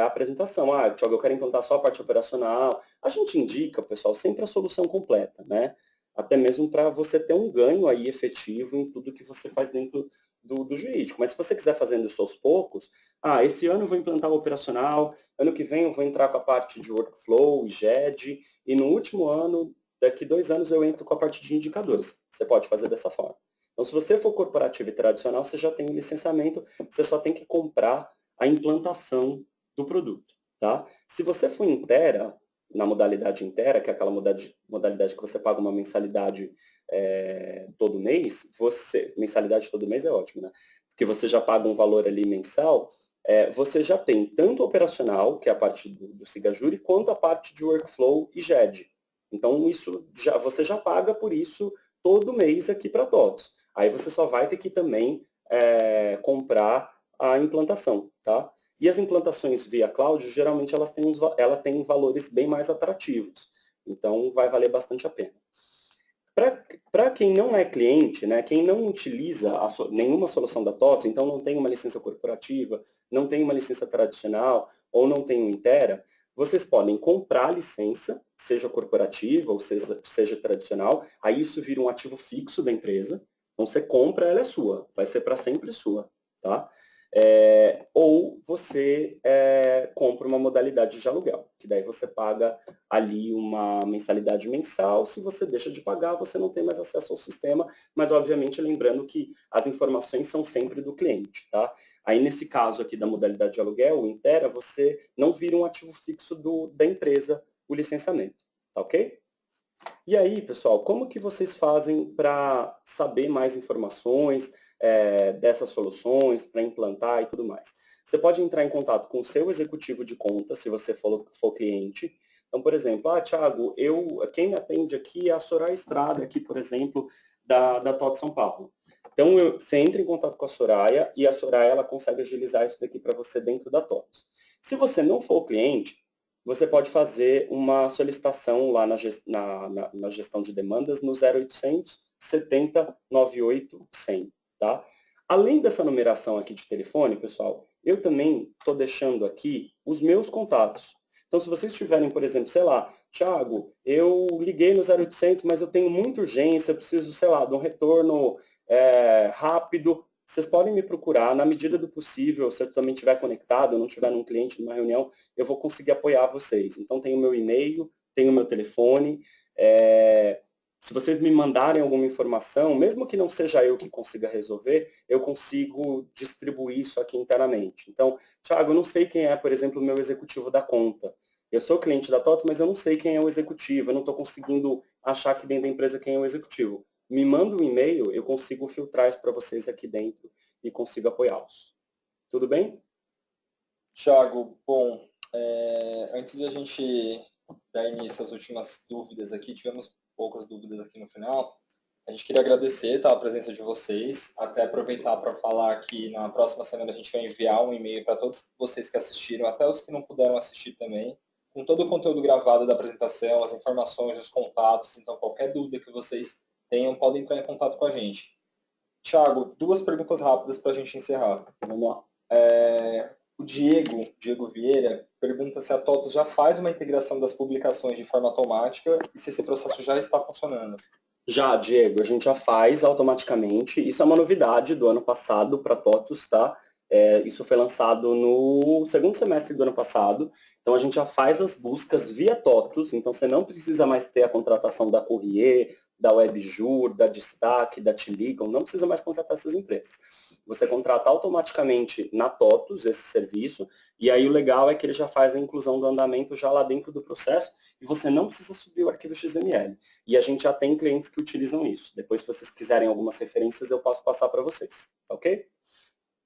Speaker 1: a apresentação, Thiago, eu quero implantar só a parte operacional. A gente indica, pessoal, sempre a solução completa, né? Até mesmo para você ter um ganho aí efetivo em tudo que você faz dentro do jurídico. Mas se você quiser fazendo isso aos poucos, esse ano eu vou implantar o operacional, ano que vem eu vou entrar com a parte de workflow, GED, e no último ano, daqui 2 anos, eu entro com a parte de indicadores. Você pode fazer dessa forma. Então, se você for corporativo e tradicional, você já tem o licenciamento, você só tem que comprar a implantação do produto, tá? Se você for inteira, na modalidade inteira, que é aquela modalidade que você paga uma mensalidade todo mês, mensalidade todo mês é ótimo, né? Porque você já paga um valor ali mensal, você já tem tanto o operacional, que é a parte do Sigajure, quanto a parte de workflow e GED. Então, você já paga por isso todo mês aqui para TOTUS. Aí você só vai ter que também comprar a implantação, tá? E as implantações via cloud, geralmente ela tem valores bem mais atrativos. Então, vai valer bastante a pena. Para quem não é cliente, né, quem não utiliza nenhuma solução da TOTUS, então não tem uma licença corporativa, não tem uma licença tradicional ou não tem uma inteira, vocês podem comprar a licença, seja corporativa ou seja tradicional, aí isso vira um ativo fixo da empresa. Então, você compra, ela é sua, vai ser para sempre sua, tá? Ou você compra uma modalidade de aluguel, que daí você paga ali uma mensalidade mensal. Se você deixa de pagar, você não tem mais acesso ao sistema, mas obviamente lembrando que as informações são sempre do cliente, tá? Aí nesse caso aqui da modalidade de aluguel, o Intera, você não vira um ativo fixo da empresa o licenciamento, tá ok? E aí, pessoal, como que vocês fazem para saber mais informações dessas soluções, para implantar e tudo mais? Você pode entrar em contato com o seu executivo de conta, se você for cliente. Então, por exemplo, Thiago, quem me atende aqui é a Soraya Estrada, aqui, por exemplo, da TOTS São Paulo. Então, você entra em contato com a Soraya e a Soraya ela consegue agilizar isso daqui para você dentro da TOTS. Se você não for o cliente, você pode fazer uma solicitação lá na gestão de demandas no 0800 70 98 100, tá? Além dessa numeração aqui de telefone, pessoal, eu também estou deixando aqui os meus contatos. Então, se vocês tiverem, por exemplo, sei lá, Thiago, eu liguei no 0800, mas eu tenho muita urgência, eu preciso, sei lá, de um retorno rápido, vocês podem me procurar, na medida do possível, se eu também estiver conectado, eu não estiver num cliente, numa reunião, eu vou conseguir apoiar vocês. Então, tem o meu e-mail, tem o meu telefone, se vocês me mandarem alguma informação, mesmo que não seja eu que consiga resolver, eu consigo distribuir isso aqui internamente. Então, Thiago, eu não sei quem é, por exemplo, o meu executivo da conta. Eu sou cliente da TOTS, mas eu não sei quem é o executivo, eu não estou conseguindo achar aqui dentro da empresa quem é o executivo. Me manda um e-mail, eu consigo filtrar isso para vocês aqui dentro e consigo apoiá-los. Tudo bem?
Speaker 2: Thiago, bom, antes de a gente dar início às últimas dúvidas aqui, tivemos poucas dúvidas aqui no final. A gente queria agradecer, tá, a presença de vocês, até aproveitar para falar que na próxima semana a gente vai enviar um e-mail para todos vocês que assistiram, até os que não puderam assistir também, com todo o conteúdo gravado da apresentação, as informações, os contatos. Então, qualquer dúvida que vocês tenham, podem entrar em contato com a gente. Thiago, 2 perguntas rápidas para a gente encerrar.
Speaker 1: Vamos lá.
Speaker 2: O Diego Vieira, pergunta se a TOTOS já faz uma integração das publicações de forma automática e se esse processo já está funcionando.
Speaker 1: Já, Diego, a gente já faz automaticamente. Isso é uma novidade do ano passado para a TOTOS, tá? Isso foi lançado no segundo semestre do ano passado. Então, a gente já faz as buscas via TOTOS. Então, você não precisa mais ter a contratação da Courrier, da WebJur, da Destaque, da Tiligon. Não precisa mais contratar essas empresas. Você contrata automaticamente na TOTOS esse serviço. E aí, o legal é que ele já faz a inclusão do andamento já lá dentro do processo. E você não precisa subir o arquivo XML. E a gente já tem clientes que utilizam isso. Depois, se vocês quiserem algumas referências, eu posso passar para vocês. Tá ok?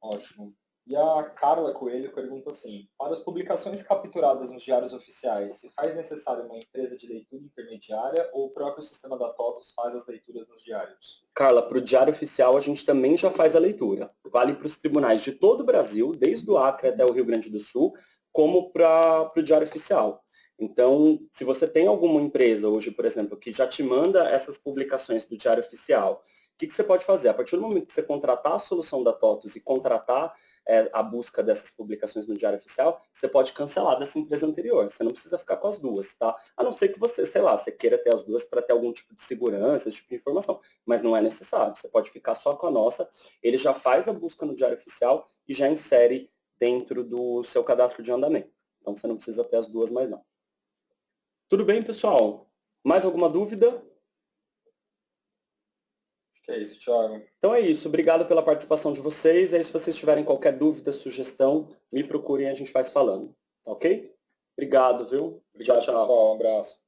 Speaker 2: Ótimo. E a Carla Coelho pergunta assim, para as publicações capturadas nos diários oficiais, se faz necessário uma empresa de leitura intermediária ou o próprio sistema da TOTOS faz as leituras nos diários?
Speaker 1: Carla, para o diário oficial a gente também já faz a leitura. Vale para os tribunais de todo o Brasil, desde o Acre até o Rio Grande do Sul, como para o diário oficial. Então, se você tem alguma empresa hoje, por exemplo, que já te manda essas publicações do diário oficial, o que você pode fazer? A partir do momento que você contratar a solução da TOTOS e contratar a busca dessas publicações no diário oficial, você pode cancelar dessa empresa anterior. Você não precisa ficar com as duas, tá? A não ser que você, sei lá, você queira ter as duas para ter algum tipo de segurança, esse tipo de informação. Mas não é necessário. Você pode ficar só com a nossa. Ele já faz a busca no diário oficial e já insere dentro do seu cadastro de andamento. Então, você não precisa ter as duas mais não. Tudo bem, pessoal? Mais alguma dúvida?
Speaker 2: É isso, Thiago.
Speaker 1: Então é isso. Obrigado pela participação de vocês. E aí, se vocês tiverem qualquer dúvida, sugestão, me procurem e a gente vai falando. Tá ok? Obrigado, viu?
Speaker 2: Obrigado, tchau, pessoal. Um abraço.